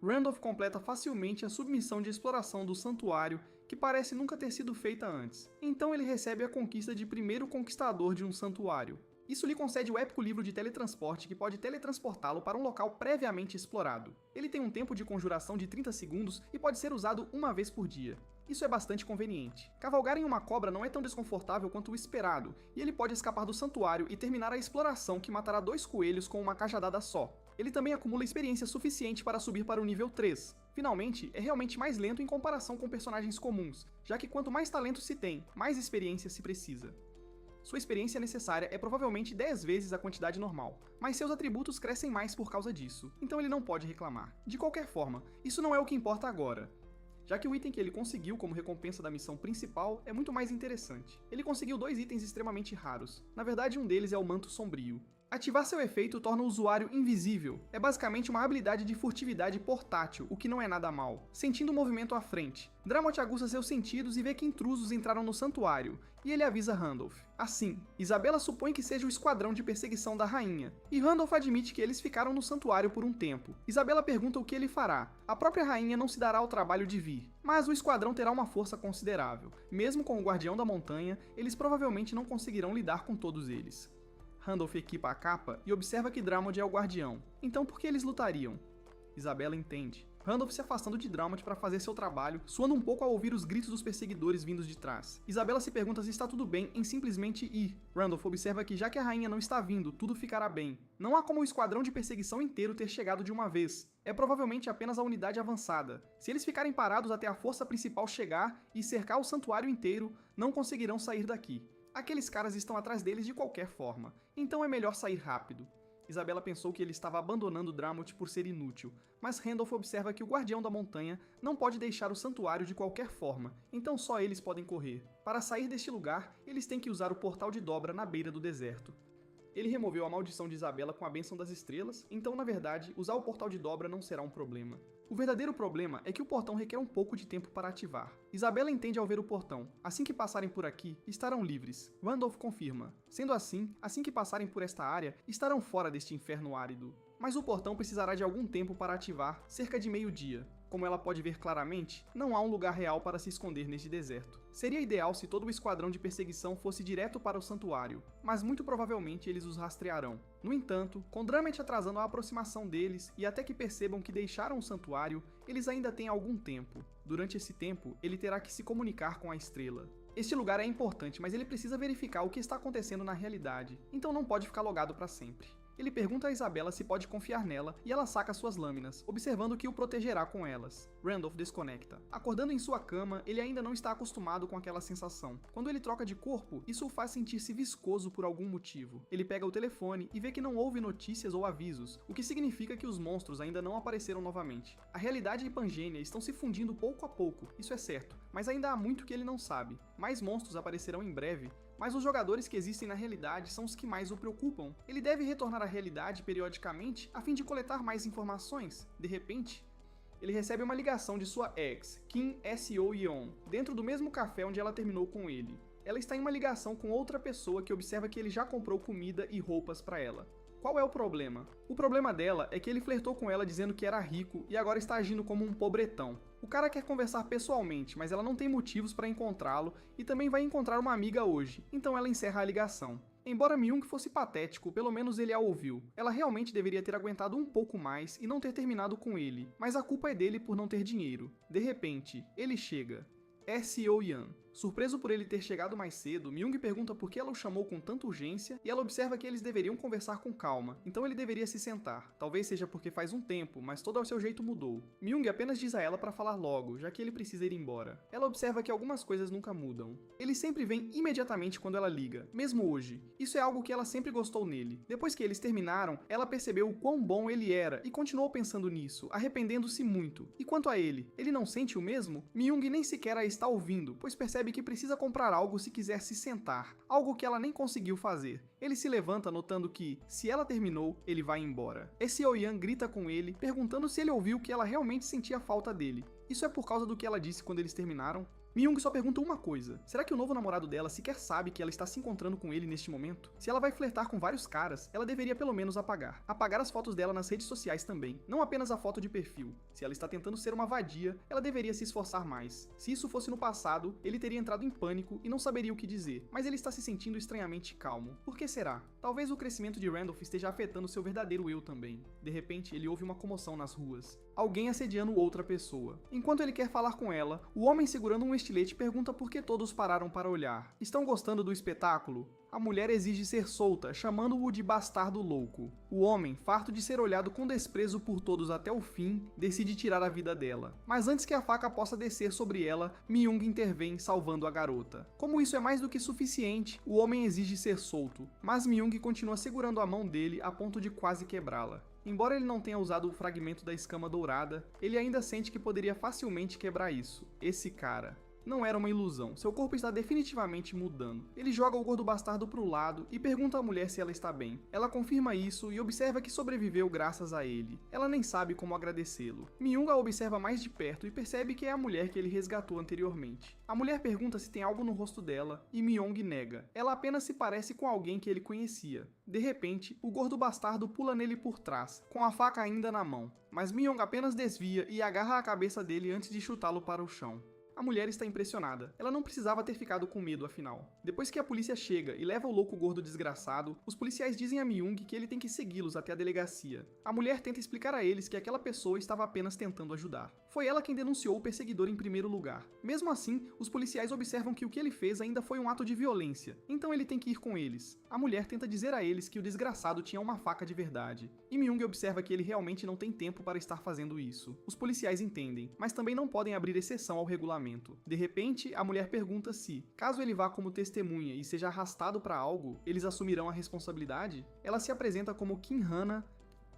Randolph completa facilmente a submissão de exploração do santuário, que parece nunca ter sido feita antes. Então ele recebe a conquista de primeiro conquistador de um santuário. Isso lhe concede o épico livro de teletransporte que pode teletransportá-lo para um local previamente explorado. Ele tem um tempo de conjuração de 30 segundos e pode ser usado uma vez por dia. Isso é bastante conveniente. Cavalgar em uma cobra não é tão desconfortável quanto o esperado, e ele pode escapar do santuário e terminar a exploração que matará 2 coelhos com uma cajadada só. Ele também acumula experiência suficiente para subir para o nível 3. Finalmente, é realmente mais lento em comparação com personagens comuns, já que quanto mais talento se tem, mais experiência se precisa. Sua experiência necessária é provavelmente 10 vezes a quantidade normal, mas seus atributos crescem mais por causa disso, então ele não pode reclamar. De qualquer forma, isso não é o que importa agora, já que o item que ele conseguiu como recompensa da missão principal é muito mais interessante. Ele conseguiu 2 itens extremamente raros, na verdade um deles é o Manto Sombrio. Ativar seu efeito torna o usuário invisível. É basicamente uma habilidade de furtividade portátil, o que não é nada mal. Sentindo o movimento à frente, Dramot aguça seus sentidos e vê que intrusos entraram no santuário, e ele avisa Randolph. Assim, Isabela supõe que seja o esquadrão de perseguição da rainha, e Randolph admite que eles ficaram no santuário por um tempo. Isabela pergunta o que ele fará. A própria rainha não se dará ao trabalho de vir, mas o esquadrão terá uma força considerável. Mesmo com o Guardião da Montanha, eles provavelmente não conseguirão lidar com todos eles. Randolph equipa a capa e observa que Dramot é o guardião. Então por que eles lutariam? Isabela entende. Randolph se afastando de Dramot para fazer seu trabalho, suando um pouco ao ouvir os gritos dos perseguidores vindos de trás. Isabela se pergunta se está tudo bem em simplesmente ir. Randolph observa que já que a rainha não está vindo, tudo ficará bem. Não há como o esquadrão de perseguição inteiro ter chegado de uma vez. É provavelmente apenas a unidade avançada. Se eles ficarem parados até a força principal chegar e cercar o santuário inteiro, não conseguirão sair daqui. Aqueles caras estão atrás deles de qualquer forma, então é melhor sair rápido. Isabela pensou que ele estava abandonando Dramot por ser inútil, mas Randolph observa que o Guardião da Montanha não pode deixar o santuário de qualquer forma, então só eles podem correr. Para sair deste lugar, eles têm que usar o portal de dobra na beira do deserto. Ele removeu a maldição de Isabela com a bênção das estrelas, então na verdade, usar o portal de dobra não será um problema. O verdadeiro problema é que o portão requer um pouco de tempo para ativar. Isabela entende ao ver o portão. Assim que passarem por aqui, estarão livres. Randolph confirma. Sendo assim que passarem por esta área, estarão fora deste inferno árido. Mas o portão precisará de algum tempo para ativar, cerca de meio-dia. como ela pode ver claramente, não há um lugar real para se esconder neste deserto. Seria ideal se todo o esquadrão de perseguição fosse direto para o santuário, mas muito provavelmente eles os rastrearão. No entanto, com Drummond atrasando a aproximação deles e até que percebam que deixaram o santuário, eles ainda têm algum tempo. Durante esse tempo, ele terá que se comunicar com a estrela. Este lugar é importante, mas ele precisa verificar o que está acontecendo na realidade, então não pode ficar logado para sempre. Ele pergunta a Isabela se pode confiar nela e ela saca suas lâminas, observando que o protegerá com elas. Randolph desconecta. Acordando em sua cama, ele ainda não está acostumado com aquela sensação. Quando ele troca de corpo, isso o faz sentir-se viscoso por algum motivo. Ele pega o telefone e vê que não houve notícias ou avisos, o que significa que os monstros ainda não apareceram novamente. A realidade e Pangênia estão se fundindo pouco a pouco, isso é certo, mas ainda há muito que ele não sabe. Mais monstros aparecerão em breve, mas os jogadores que existem na realidade são os que mais o preocupam. Ele deve retornar à realidade periodicamente a fim de coletar mais informações. De repente, ele recebe uma ligação de sua ex, Kim Seo-yeon, dentro do mesmo café onde ela terminou com ele. Ela está em uma ligação com outra pessoa que observa que ele já comprou comida e roupas para ela. Qual é o problema? O problema dela é que ele flertou com ela dizendo que era rico e agora está agindo como um pobretão. O cara quer conversar pessoalmente, mas ela não tem motivos para encontrá-lo e também vai encontrar uma amiga hoje, então ela encerra a ligação. Embora Myung fosse patético, pelo menos ele a ouviu. Ela realmente deveria ter aguentado um pouco mais e não ter terminado com ele, mas a culpa é dele por não ter dinheiro. De repente, ele chega. Seo-yeon. Surpreso por ele ter chegado mais cedo, Myung pergunta por que ela o chamou com tanta urgência e ela observa que eles deveriam conversar com calma, então ele deveria se sentar. Talvez seja porque faz um tempo, mas todo ao seu jeito mudou. Myung apenas diz a ela para falar logo, já que ele precisa ir embora. Ela observa que algumas coisas nunca mudam. Ele sempre vem imediatamente quando ela liga, mesmo hoje. Isso é algo que ela sempre gostou nele. Depois que eles terminaram, ela percebeu o quão bom ele era e continuou pensando nisso, arrependendo-se muito. E quanto a ele não sente o mesmo? Myung nem sequer a está ouvindo, pois percebe que precisa comprar algo se quiser se sentar, algo que ela nem conseguiu fazer. Ele se levanta notando que, se ela terminou, ele vai embora. Seo-yeon grita com ele, perguntando se ele ouviu que ela realmente sentia falta dele. Isso é por causa do que ela disse quando eles terminaram? Myung só pergunta uma coisa: será que o novo namorado dela sequer sabe que ela está se encontrando com ele neste momento? Se ela vai flertar com vários caras, ela deveria pelo menos apagar. Apagar as fotos dela nas redes sociais também, não apenas a foto de perfil. Se ela está tentando ser uma vadia, ela deveria se esforçar mais. Se isso fosse no passado, ele teria entrado em pânico e não saberia o que dizer, mas ele está se sentindo estranhamente calmo. Por que será? Talvez o crescimento de Randolph esteja afetando seu verdadeiro eu também. De repente, ele ouve uma comoção nas ruas. Alguém assediando outra pessoa. Enquanto ele quer falar com ela, o homem segurando um estilete pergunta por que todos pararam para olhar. Estão gostando do espetáculo? A mulher exige ser solta, chamando-o de bastardo louco. O homem, farto de ser olhado com desprezo por todos até o fim, decide tirar a vida dela. Mas antes que a faca possa descer sobre ela, Myung intervém, salvando a garota. Como isso é mais do que suficiente, o homem exige ser solto, mas Myung continua segurando a mão dele a ponto de quase quebrá-la. Embora ele não tenha usado o fragmento da escama dourada, ele ainda sente que poderia facilmente quebrar isso. Esse cara. Não era uma ilusão, seu corpo está definitivamente mudando. Ele joga o gordo bastardo para o lado e pergunta à mulher se ela está bem. Ela confirma isso e observa que sobreviveu graças a ele. Ela nem sabe como agradecê-lo. Myung a observa mais de perto e percebe que é a mulher que ele resgatou anteriormente. A mulher pergunta se tem algo no rosto dela e Myung nega. Ela apenas se parece com alguém que ele conhecia. De repente, o gordo bastardo pula nele por trás, com a faca ainda na mão. Mas Myung apenas desvia e agarra a cabeça dele antes de chutá-lo para o chão. A mulher está impressionada. Ela não precisava ter ficado com medo, afinal. Depois que a polícia chega e leva o louco gordo desgraçado, os policiais dizem a Myung que ele tem que segui-los até a delegacia. A mulher tenta explicar a eles que aquela pessoa estava apenas tentando ajudar. Foi ela quem denunciou o perseguidor em primeiro lugar. Mesmo assim, os policiais observam que o que ele fez ainda foi um ato de violência, então ele tem que ir com eles. A mulher tenta dizer a eles que o desgraçado tinha uma faca de verdade, e Myung observa que ele realmente não tem tempo para estar fazendo isso. Os policiais entendem, mas também não podem abrir exceção ao regulamento. De repente, a mulher pergunta se, caso ele vá como testemunha e seja arrastado para algo, eles assumirão a responsabilidade? Ela se apresenta como Kim Hana,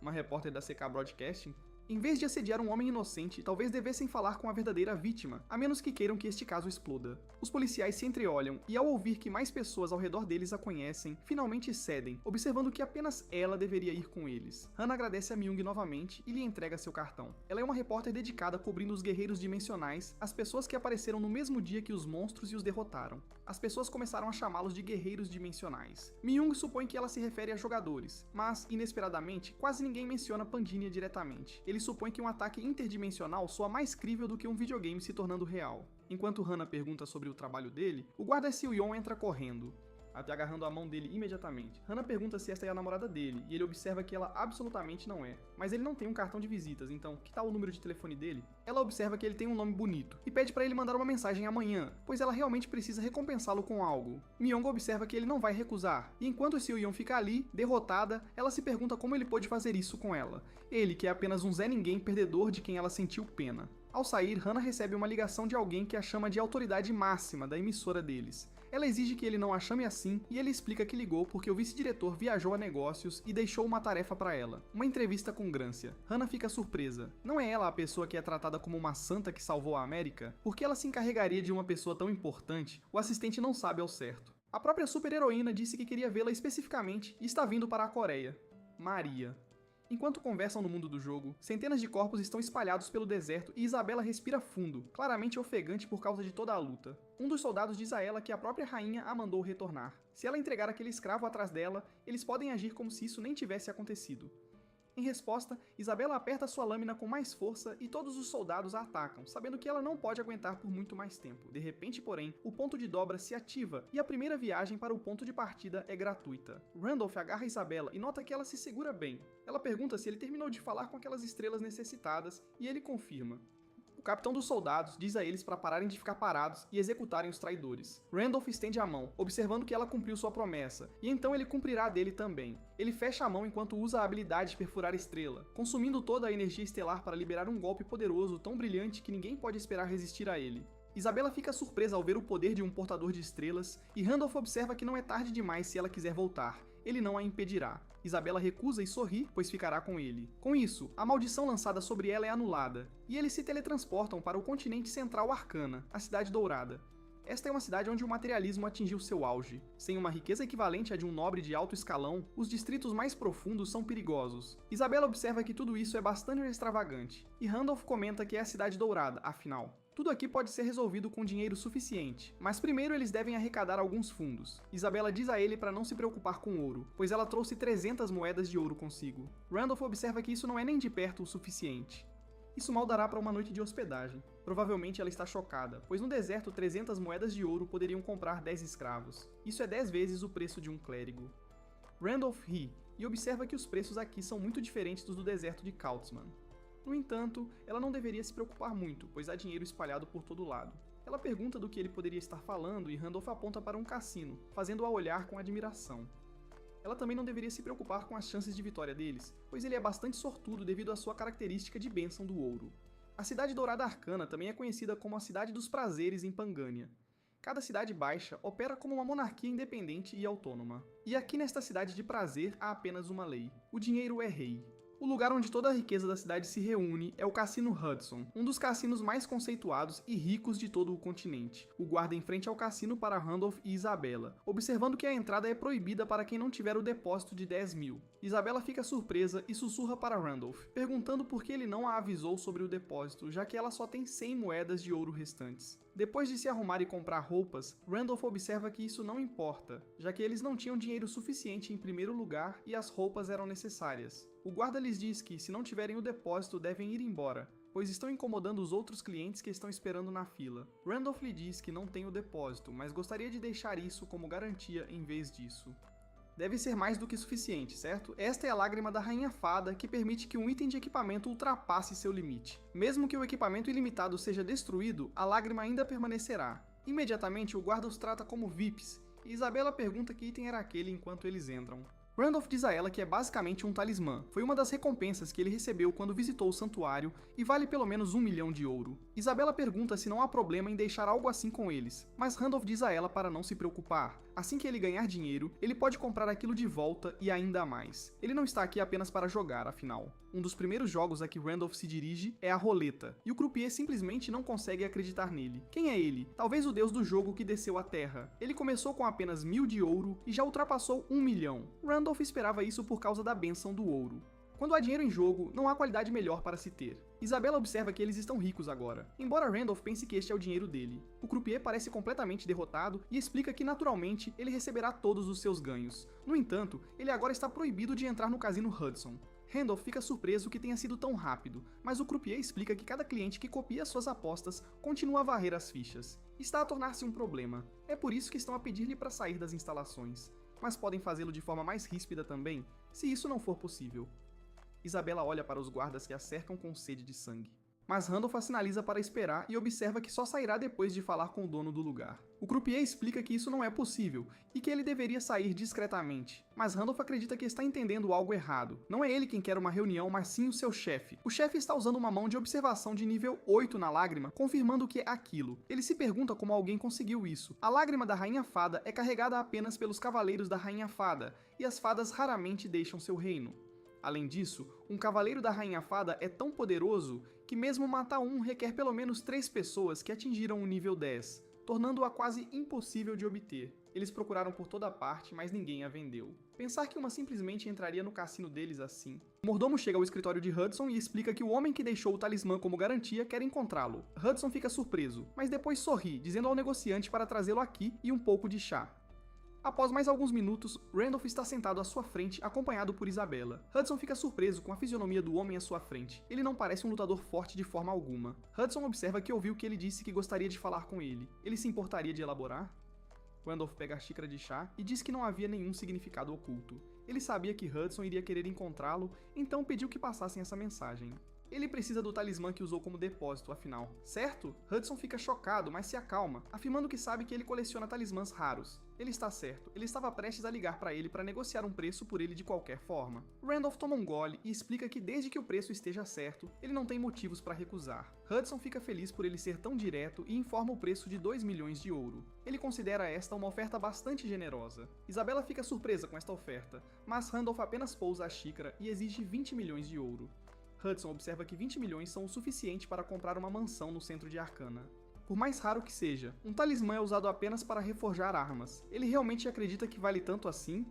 uma repórter da CK Broadcasting. Em vez de assediar um homem inocente, talvez devessem falar com a verdadeira vítima, a menos que queiram que este caso exploda. Os policiais se entreolham e, ao ouvir que mais pessoas ao redor deles a conhecem, finalmente cedem, observando que apenas ela deveria ir com eles. Hana agradece a Myung novamente e lhe entrega seu cartão. Ela é uma repórter dedicada cobrindo os guerreiros dimensionais, as pessoas que apareceram no mesmo dia que os monstros e os derrotaram. as pessoas começaram a chamá-los de guerreiros dimensionais. Myung supõe que ela se refere a jogadores, mas, inesperadamente, quase ninguém menciona Pandinia diretamente. Ele supõe que um ataque interdimensional soa mais crível do que um videogame se tornando real. Enquanto Hana pergunta sobre o trabalho dele, o guarda Sil-Yon entra correndo, até agarrando a mão dele imediatamente. Hana pergunta se esta é a namorada dele, e ele observa que ela absolutamente não é. Mas ele não tem um cartão de visitas, então que tal o número de telefone dele? Ela observa que ele tem um nome bonito, e pede para ele mandar uma mensagem amanhã, pois ela realmente precisa recompensá-lo com algo. Myung observa que ele não vai recusar, e enquanto Sil-Yon fica ali, derrotada, ela se pergunta como ele pôde fazer isso com ela. Ele, que é apenas um Zé Ninguém perdedor de quem ela sentiu pena. Ao sair, Hana recebe uma ligação de alguém que a chama de autoridade máxima da emissora deles. Ela exige que ele não a chame assim e ele explica que ligou porque o vice-diretor viajou a negócios e deixou uma tarefa para ela, uma entrevista com Grancia. Hana fica surpresa. Não é ela a pessoa que é tratada como uma santa que salvou a América? Por que ela se encarregaria de uma pessoa tão importante? O assistente não sabe ao certo. A própria super-heroína disse que queria vê-la especificamente e está vindo para a Coreia. Maria. Enquanto conversam no mundo do jogo, centenas de corpos estão espalhados pelo deserto e Isabela respira fundo, claramente ofegante por causa de toda a luta. Um dos soldados diz a ela que a própria rainha a mandou retornar. Se ela entregar aquele escravo atrás dela, eles podem agir como se isso nem tivesse acontecido. Em resposta, Isabela aperta sua lâmina com mais força e todos os soldados a atacam, sabendo que ela não pode aguentar por muito mais tempo. De repente, porém, o ponto de dobra se ativa e a primeira viagem para o ponto de partida é gratuita. Randolph agarra Isabela e nota que ela se segura bem. Ela pergunta se ele terminou de falar com aquelas estrelas necessitadas e ele confirma. O capitão dos soldados diz a eles para pararem de ficar parados e executarem os traidores. Randolph estende a mão, observando que ela cumpriu sua promessa, e então ele cumprirá a dele também. Ele fecha a mão enquanto usa a habilidade de perfurar estrela, consumindo toda a energia estelar para liberar um golpe poderoso tão brilhante que ninguém pode esperar resistir a ele. Isabela fica surpresa ao ver o poder de um portador de estrelas, e Randolph observa que não é tarde demais se ela quiser voltar. Ele não a impedirá. Isabela recusa e sorri, pois ficará com ele. Com isso, a maldição lançada sobre ela é anulada, e eles se teletransportam para o continente central Arcana, a Cidade Dourada. Esta é uma cidade onde o materialismo atingiu seu auge. Sem uma riqueza equivalente à de um nobre de alto escalão, os distritos mais profundos são perigosos. Isabela observa que tudo isso é bastante extravagante, e Randolph comenta que é a Cidade Dourada, afinal. Tudo aqui pode ser resolvido com dinheiro suficiente, mas primeiro eles devem arrecadar alguns fundos. Isabela diz a ele para não se preocupar com ouro, pois ela trouxe 300 moedas de ouro consigo. Randolph observa que isso não é nem de perto o suficiente. Isso mal dará para uma noite de hospedagem. Provavelmente ela está chocada, pois no deserto 300 moedas de ouro poderiam comprar 10 escravos. Isso é 10 vezes o preço de um clérigo. Randolph ri e observa que os preços aqui são muito diferentes dos do deserto de Kautzman. No entanto, ela não deveria se preocupar muito, pois há dinheiro espalhado por todo lado. Ela pergunta do que ele poderia estar falando e Randolph aponta para um cassino, fazendo-a olhar com admiração. Ela também não deveria se preocupar com as chances de vitória deles, pois ele é bastante sortudo devido à sua característica de bênção do ouro. A Cidade Dourada Arcana também é conhecida como a Cidade dos Prazeres em Pangânia. Cada cidade baixa opera como uma monarquia independente e autônoma. E aqui nesta cidade de prazer há apenas uma lei: o dinheiro é rei. O lugar onde toda a riqueza da cidade se reúne é o Cassino Hudson, um dos cassinos mais conceituados e ricos de todo o continente. O guarda em frente ao cassino para Randolph e Isabela, observando que a entrada é proibida para quem não tiver o depósito de 10 mil. Isabela fica surpresa e sussurra para Randolph, perguntando por que ele não a avisou sobre o depósito, já que ela só tem 100 moedas de ouro restantes. Depois de se arrumar e comprar roupas, Randolph observa que isso não importa, já que eles não tinham dinheiro suficiente em primeiro lugar e as roupas eram necessárias. O guarda lhes diz que, se não tiverem o depósito, devem ir embora, pois estão incomodando os outros clientes que estão esperando na fila. Randolph lhe diz que não tem o depósito, mas gostaria de deixar isso como garantia em vez disso. Deve ser mais do que suficiente, certo? Esta é a lágrima da Rainha Fada que permite que um item de equipamento ultrapasse seu limite. Mesmo que o equipamento ilimitado seja destruído, a lágrima ainda permanecerá. Imediatamente o guarda os trata como VIPs, e Isabela pergunta que item era aquele enquanto eles entram. Randolph diz a ela que é basicamente um talismã. Foi uma das recompensas que ele recebeu quando visitou o santuário e vale pelo menos 1 milhão de ouro. Isabela pergunta se não há problema em deixar algo assim com eles, mas Randolph diz a ela para não se preocupar. Assim que ele ganhar dinheiro, ele pode comprar aquilo de volta e ainda mais. Ele não está aqui apenas para jogar, afinal. Um dos primeiros jogos a que Randolph se dirige é a roleta, e o croupier simplesmente não consegue acreditar nele. Quem é ele? Talvez o deus do jogo que desceu à Terra. Ele começou com apenas 1000 de ouro e já ultrapassou 1 milhão. Randolph esperava isso por causa da bênção do ouro. Quando há dinheiro em jogo, não há qualidade melhor para se ter. Isabela observa que eles estão ricos agora, embora Randolph pense que este é o dinheiro dele. O croupier parece completamente derrotado e explica que naturalmente ele receberá todos os seus ganhos. No entanto, ele agora está proibido de entrar no cassino Hudson. Randolph fica surpreso que tenha sido tão rápido, mas o croupier explica que cada cliente que copia suas apostas continua a varrer as fichas. Está a tornar-se um problema. É por isso que estão a pedir-lhe para sair das instalações. Mas podem fazê-lo de forma mais ríspida também, se isso não for possível. Isabela olha para os guardas que a cercam com sede de sangue. Mas Randolph a sinaliza para esperar e observa que só sairá depois de falar com o dono do lugar. O croupier explica que isso não é possível e que ele deveria sair discretamente, mas Randolph acredita que está entendendo algo errado. Não é ele quem quer uma reunião, mas sim o seu chefe. O chefe está usando uma mão de observação de nível 8 na lágrima, confirmando que é aquilo. Ele se pergunta como alguém conseguiu isso. A lágrima da Rainha Fada é carregada apenas pelos cavaleiros da Rainha Fada, e as fadas raramente deixam seu reino. Além disso, um cavaleiro da Rainha Fada é tão poderoso que mesmo matar um requer pelo menos 3 pessoas que atingiram o nível 10, tornando-a quase impossível de obter. Eles procuraram por toda parte, mas ninguém a vendeu. Pensar que uma simplesmente entraria no cassino deles assim. O mordomo chega ao escritório de Hudson e explica que o homem que deixou o talismã como garantia quer encontrá-lo. Hudson fica surpreso, mas depois sorri, dizendo ao negociante para trazê-lo aqui e um pouco de chá. Após mais alguns minutos, Randolph está sentado à sua frente, acompanhado por Isabela. Hudson fica surpreso com a fisionomia do homem à sua frente. Ele não parece um lutador forte de forma alguma. Hudson observa que ouviu que ele disse que gostaria de falar com ele. Ele se importaria de elaborar? Randolph pega a xícara de chá e diz que não havia nenhum significado oculto. Ele sabia que Hudson iria querer encontrá-lo, então pediu que passassem essa mensagem. Ele precisa do talismã que usou como depósito, afinal. Certo? Hudson fica chocado, mas se acalma, afirmando que sabe que ele coleciona talismãs raros. Ele está certo, ele estava prestes a ligar para ele para negociar um preço por ele de qualquer forma. Randolph toma um gole e explica que desde que o preço esteja certo, ele não tem motivos para recusar. Hudson fica feliz por ele ser tão direto e informa o preço de 2 milhões de ouro. Ele considera esta uma oferta bastante generosa. Isabela fica surpresa com esta oferta, mas Randolph apenas pousa a xícara e exige 20 milhões de ouro. Hudson observa que 20 milhões são o suficiente para comprar uma mansão no centro de Arcana. Por mais raro que seja, um talismã é usado apenas para reforjar armas. Ele realmente acredita que vale tanto assim?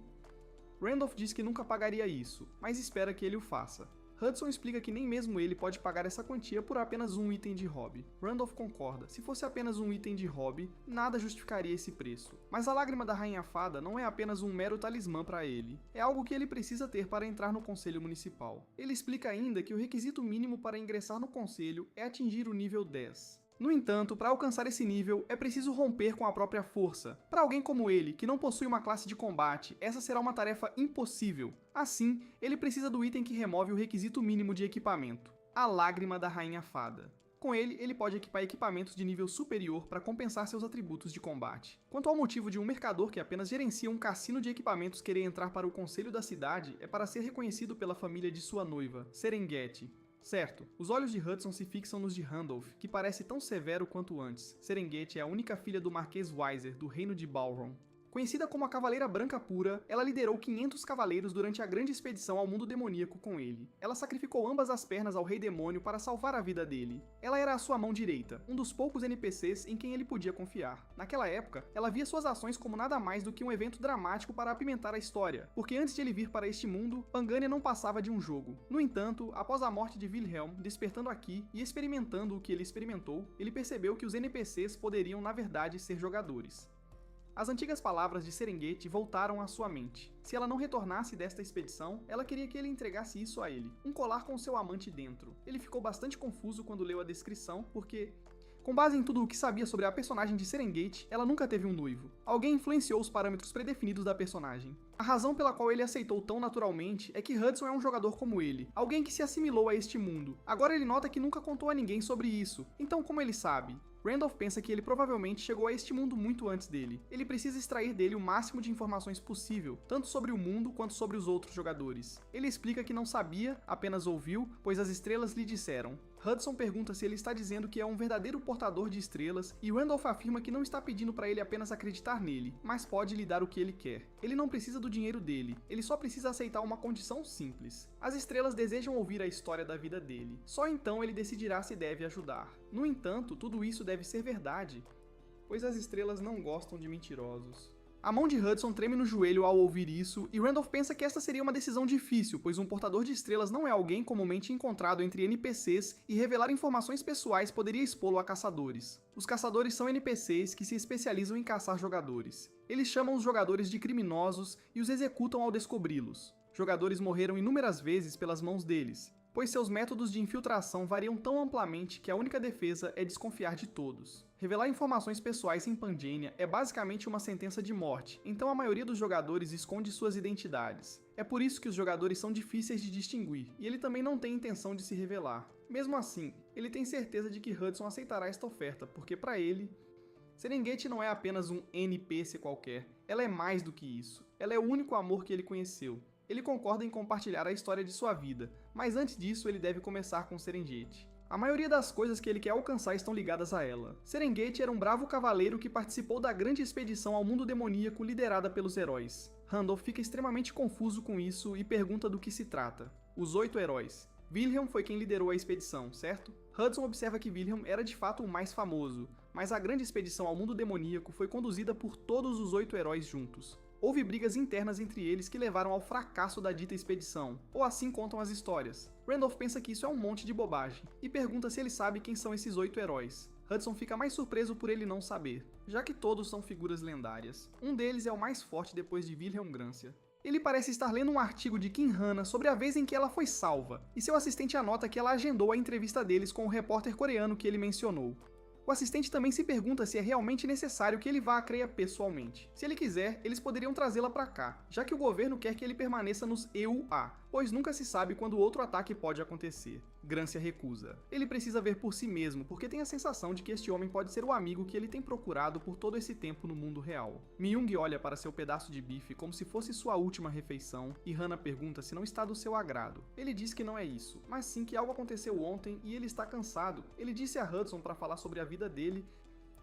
Randolph diz que nunca pagaria isso, mas espera que ele o faça. Hudson explica que nem mesmo ele pode pagar essa quantia por apenas um item de hobby. Randolph concorda, se fosse apenas um item de hobby, nada justificaria esse preço. Mas a lágrima da Rainha Fada não é apenas um mero talismã para ele, é algo que ele precisa ter para entrar no Conselho Municipal. Ele explica ainda que o requisito mínimo para ingressar no Conselho é atingir o nível 10. No entanto, para alcançar esse nível, é preciso romper com a própria força. Para alguém como ele, que não possui uma classe de combate, essa será uma tarefa impossível. Assim, ele precisa do item que remove o requisito mínimo de equipamento, a Lágrima da Rainha Fada. Com ele pode equipar equipamentos de nível superior para compensar seus atributos de combate. Quanto ao motivo de um mercador que apenas gerencia um cassino de equipamentos querer entrar para o conselho da cidade, é para ser reconhecido pela família de sua noiva, Serengeti. Certo, os olhos de Hudson se fixam nos de Randolph, que parece tão severo quanto antes. Serengeti é a única filha do Marquês Weiser, do reino de Balron. Conhecida como a Cavaleira Branca Pura, ela liderou 500 cavaleiros durante a grande expedição ao mundo demoníaco com ele. Ela sacrificou ambas as pernas ao Rei Demônio para salvar a vida dele. Ela era a sua mão direita, um dos poucos NPCs em quem ele podia confiar. Naquela época, ela via suas ações como nada mais do que um evento dramático para apimentar a história, porque antes de ele vir para este mundo, Pangania não passava de um jogo. No entanto, após a morte de Wilhelm, despertando aqui e experimentando o que ele experimentou, ele percebeu que os NPCs poderiam na verdade ser jogadores. As antigas palavras de Serengeti voltaram à sua mente. Se ela não retornasse desta expedição, ela queria que ele entregasse isso a ele, um colar com seu amante dentro. Ele ficou bastante confuso quando leu a descrição, porque, com base em tudo o que sabia sobre a personagem de Serengeti, ela nunca teve um noivo. Alguém influenciou os parâmetros predefinidos da personagem. A razão pela qual ele aceitou tão naturalmente é que Hudson é um jogador como ele, alguém que se assimilou a este mundo. Agora ele nota que nunca contou a ninguém sobre isso, então como ele sabe? Randolph pensa que ele provavelmente chegou a este mundo muito antes dele. Ele precisa extrair dele o máximo de informações possível, tanto sobre o mundo quanto sobre os outros jogadores. Ele explica que não sabia, apenas ouviu, pois as estrelas lhe disseram. Hudson pergunta se ele está dizendo que é um verdadeiro portador de estrelas, e Randolph afirma que não está pedindo para ele apenas acreditar nele, mas pode lhe dar o que ele quer. Ele não precisa do dinheiro dele, ele só precisa aceitar uma condição simples. As estrelas desejam ouvir a história da vida dele, só então ele decidirá se deve ajudar. No entanto, tudo isso deve ser verdade, pois as estrelas não gostam de mentirosos. A mão de Hudson treme no joelho ao ouvir isso, e Randolph pensa que esta seria uma decisão difícil, pois um portador de estrelas não é alguém comumente encontrado entre NPCs e revelar informações pessoais poderia expô-lo a caçadores. Os caçadores são NPCs que se especializam em caçar jogadores. Eles chamam os jogadores de criminosos e os executam ao descobri-los. Jogadores morreram inúmeras vezes pelas mãos deles, pois seus métodos de infiltração variam tão amplamente que a única defesa é desconfiar de todos. Revelar informações pessoais em Pangea é basicamente uma sentença de morte, então a maioria dos jogadores esconde suas identidades. É por isso que os jogadores são difíceis de distinguir, e ele também não tem intenção de se revelar. Mesmo assim, ele tem certeza de que Hudson aceitará esta oferta, porque para ele, Serengeti não é apenas um NPC qualquer, ela é mais do que isso. Ela é o único amor que ele conheceu. Ele concorda em compartilhar a história de sua vida, mas antes disso ele deve começar com Serengeti. A maioria das coisas que ele quer alcançar estão ligadas a ela. Serengeti era um bravo cavaleiro que participou da grande expedição ao mundo demoníaco liderada pelos heróis. Randolph fica extremamente confuso com isso e pergunta do que se trata. Os 8 heróis. Wilhelm foi quem liderou a expedição, certo? Hudson observa que Wilhelm era de fato o mais famoso, mas a grande expedição ao mundo demoníaco foi conduzida por todos os 8 heróis juntos. Houve brigas internas entre eles que levaram ao fracasso da dita expedição, ou assim contam as histórias. Randolph pensa que isso é um monte de bobagem, e pergunta se ele sabe quem são esses 8 heróis. Hudson fica mais surpreso por ele não saber, já que todos são figuras lendárias. Um deles é o mais forte depois de Wilhelm Grancia. Ele parece estar lendo um artigo de Kim Hana sobre a vez em que ela foi salva, e seu assistente anota que ela agendou a entrevista deles com o repórter coreano que ele mencionou. O assistente também se pergunta se é realmente necessário que ele vá a Kreia pessoalmente. Se ele quiser, eles poderiam trazê-la pra cá, já que o governo quer que ele permaneça nos EUA, pois nunca se sabe quando outro ataque pode acontecer. Grancia recusa. Ele precisa ver por si mesmo, porque tem a sensação de que este homem pode ser o amigo que ele tem procurado por todo esse tempo no mundo real. Myung olha para seu pedaço de bife como se fosse sua última refeição, e Hana pergunta se não está do seu agrado. Ele diz que não é isso, mas sim que algo aconteceu ontem e ele está cansado. Ele disse a Hudson para falar sobre a vida dele,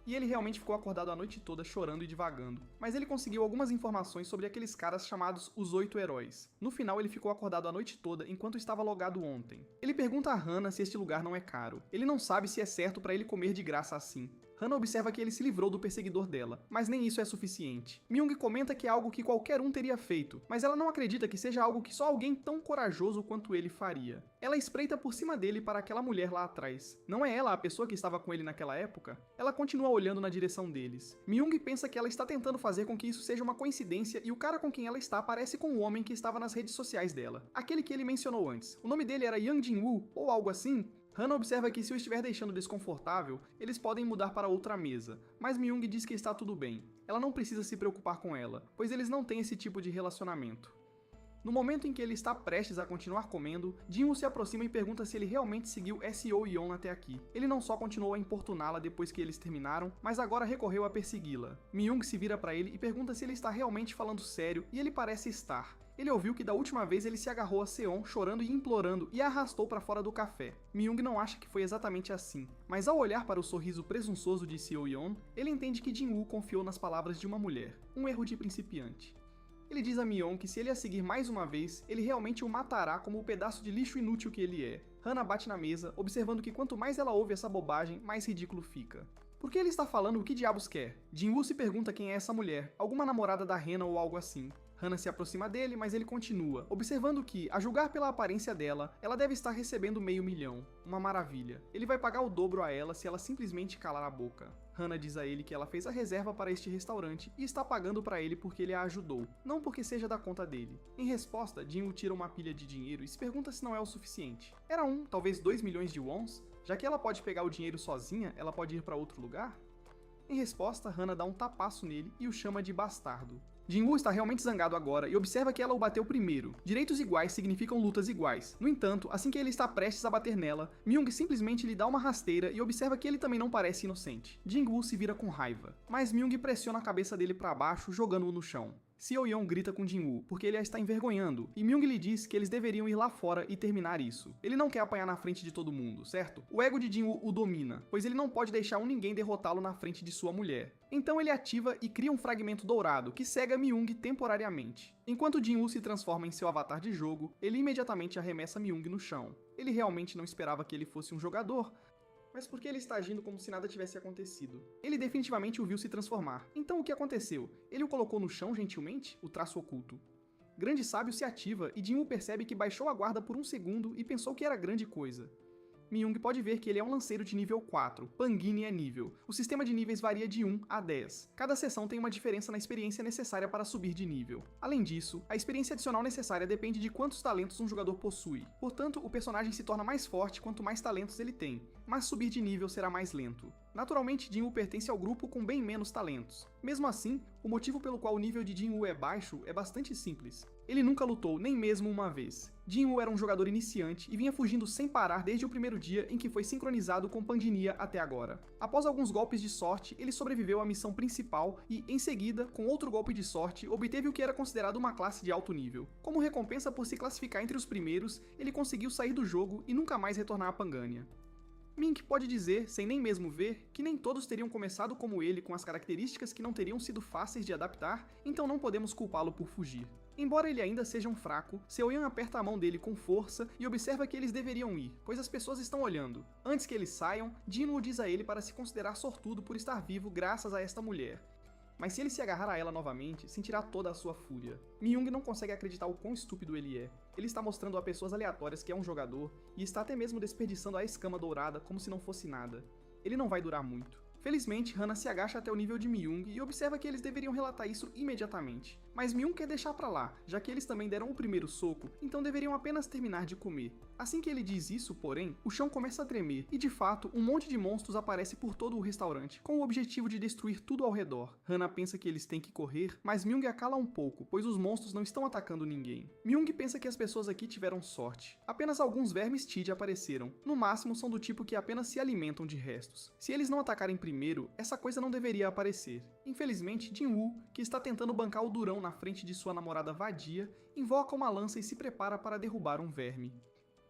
e ele realmente ficou acordado a noite toda chorando e divagando. Mas ele conseguiu algumas informações sobre aqueles caras chamados os 8 heróis. No final ele ficou acordado a noite toda enquanto estava logado ontem. Ele pergunta a Hana se este lugar não é caro. Ele não sabe se é certo para ele comer de graça assim. Hana observa que ele se livrou do perseguidor dela, mas nem isso é suficiente. Myung comenta que é algo que qualquer um teria feito, mas ela não acredita que seja algo que só alguém tão corajoso quanto ele faria. Ela espreita por cima dele para aquela mulher lá atrás. Não é ela a pessoa que estava com ele naquela época? Ela continua olhando na direção deles. Myung pensa que ela está tentando fazer com que isso seja uma coincidência e o cara com quem ela está parece com o homem que estava nas redes sociais dela. Aquele que ele mencionou antes. O nome dele era Yang Jin-woo, ou algo assim? Hana observa que se o estiver deixando desconfortável, eles podem mudar para outra mesa, mas Myung diz que está tudo bem. Ela não precisa se preocupar com ela, pois eles não têm esse tipo de relacionamento. No momento em que ele está prestes a continuar comendo, Jin-woo se aproxima e pergunta se ele realmente seguiu S.O. Yeon até aqui. Ele não só continuou a importuná-la depois que eles terminaram, mas agora recorreu a persegui-la. Myung se vira para ele e pergunta se ele está realmente falando sério, e ele parece estar. Ele ouviu que da última vez ele se agarrou a Seon chorando e implorando e a arrastou para fora do café. Myung não acha que foi exatamente assim, mas ao olhar para o sorriso presunçoso de Seo Yeon, ele entende que Jin-woo confiou nas palavras de uma mulher, um erro de principiante. Ele diz a Myung que se ele a seguir mais uma vez, ele realmente o matará como o pedaço de lixo inútil que ele é. Hana bate na mesa, observando que quanto mais ela ouve essa bobagem, mais ridículo fica. Por que ele está falando o que diabos quer? Jin-woo se pergunta quem é essa mulher, alguma namorada da Rena ou algo assim. Hana se aproxima dele, mas ele continua, observando que, a julgar pela aparência dela, ela deve estar recebendo $500 mil. Uma maravilha. Ele vai pagar o dobro a ela se ela simplesmente calar a boca. Hana diz a ele que ela fez a reserva para este restaurante e está pagando para ele porque ele a ajudou, não porque seja da conta dele. Em resposta, Jin-woo tira uma pilha de dinheiro e se pergunta se não é o suficiente. Era talvez 2 milhões de wons? Já que ela pode pegar o dinheiro sozinha, ela pode ir para outro lugar? Em resposta, Hana dá um tapaço nele e o chama de bastardo. Jin-woo está realmente zangado agora e observa que ela o bateu primeiro. Direitos iguais significam lutas iguais. No entanto, assim que ele está prestes a bater nela, Myung simplesmente lhe dá uma rasteira e observa que ele também não parece inocente. Jin-woo se vira com raiva, mas Myung pressiona a cabeça dele para baixo, jogando-o no chão. Seo Yeon grita com Jin-woo, porque ele a está envergonhando, e Myung lhe diz que eles deveriam ir lá fora e terminar isso. Ele não quer apanhar na frente de todo mundo, certo? O ego de Jin-woo o domina, pois ele não pode deixar ninguém derrotá-lo na frente de sua mulher. Então ele ativa e cria um fragmento dourado que cega Myung temporariamente. Enquanto Jin-woo se transforma em seu avatar de jogo, ele imediatamente arremessa Myung no chão. Ele realmente não esperava que ele fosse um jogador, Mas por que ele está agindo como se nada tivesse acontecido? Ele definitivamente o viu se transformar. Então o que aconteceu? Ele o colocou no chão gentilmente? O traço oculto. Grande Sábio se ativa e Jin-Woo percebe que baixou a guarda por um segundo e pensou que era grande coisa. Mi-young pode ver que ele é um lanceiro de nível 4, Pangini é nível. O sistema de níveis varia de 1 a 10. Cada sessão tem uma diferença na experiência necessária para subir de nível. Além disso, a experiência adicional necessária depende de quantos talentos um jogador possui. Portanto, o personagem se torna mais forte quanto mais talentos ele tem, mas subir de nível será mais lento. Naturalmente, Jin-Woo pertence ao grupo com bem menos talentos. Mesmo assim, o motivo pelo qual o nível de Jin-Woo é baixo é bastante simples. Ele nunca lutou nem mesmo uma vez. Jin-Woo era um jogador iniciante e vinha fugindo sem parar desde o primeiro dia em que foi sincronizado com Pandinia até agora. Após alguns golpes de sorte, ele sobreviveu à missão principal e, em seguida, com outro golpe de sorte, obteve o que era considerado uma classe de alto nível. Como recompensa por se classificar entre os primeiros, ele conseguiu sair do jogo e nunca mais retornar a Pangania. Mink pode dizer, sem nem mesmo ver, que nem todos teriam começado como ele com as características que não teriam sido fáceis de adaptar, então não podemos culpá-lo por fugir. Embora ele ainda seja um fraco, Seo-Yan aperta a mão dele com força e observa que eles deveriam ir, pois as pessoas estão olhando. Antes que eles saiam, Jin-Woo diz a ele para se considerar sortudo por estar vivo graças a esta mulher. Mas se ele se agarrar a ela novamente, sentirá toda a sua fúria. Mi-young não consegue acreditar o quão estúpido ele é. Ele está mostrando a pessoas aleatórias que é um jogador, e está até mesmo desperdiçando a escama dourada como se não fosse nada. Ele não vai durar muito. Felizmente, Hana se agacha até o nível de Mi-young e observa que eles deveriam relatar isso imediatamente. Mas Mi-young quer deixar pra lá, já que eles também deram o primeiro soco, então deveriam apenas terminar de comer. Assim que ele diz isso, porém, o chão começa a tremer e, de fato, um monte de monstros aparece por todo o restaurante, com o objetivo de destruir tudo ao redor. Hana pensa que eles têm que correr, mas Mi-young acala um pouco, pois os monstros não estão atacando ninguém. Mi-young pensa que as pessoas aqui tiveram sorte. Apenas alguns vermes Tid apareceram. No máximo, são do tipo que apenas se alimentam de restos. Se eles não atacarem primeiro, essa coisa não deveria aparecer. Infelizmente, Jin-Woo, que está tentando bancar o durão na frente de sua namorada vadia, invoca uma lança e se prepara para derrubar um verme.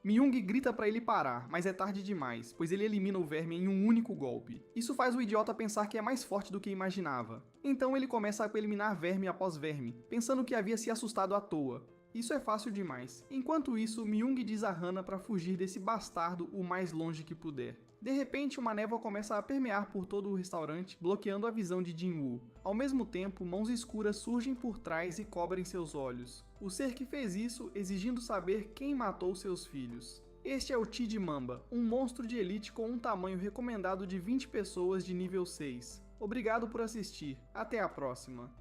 Mi-young grita para ele parar, mas é tarde demais, pois ele elimina o verme em um único golpe. Isso faz o idiota pensar que é mais forte do que imaginava. Então ele começa a eliminar verme após verme, pensando que havia se assustado à toa. Isso é fácil demais. Enquanto isso, Mi-young diz a Hana para fugir desse bastardo o mais longe que puder. De repente, uma névoa começa a permear por todo o restaurante, bloqueando a visão de Jin-Woo. Ao mesmo tempo, mãos escuras surgem por trás e cobrem seus olhos. O ser que fez isso exigindo saber quem matou seus filhos. Este é o Tid Mamba, um monstro de elite com um tamanho recomendado de 20 pessoas de nível 6. Obrigado por assistir. Até a próxima.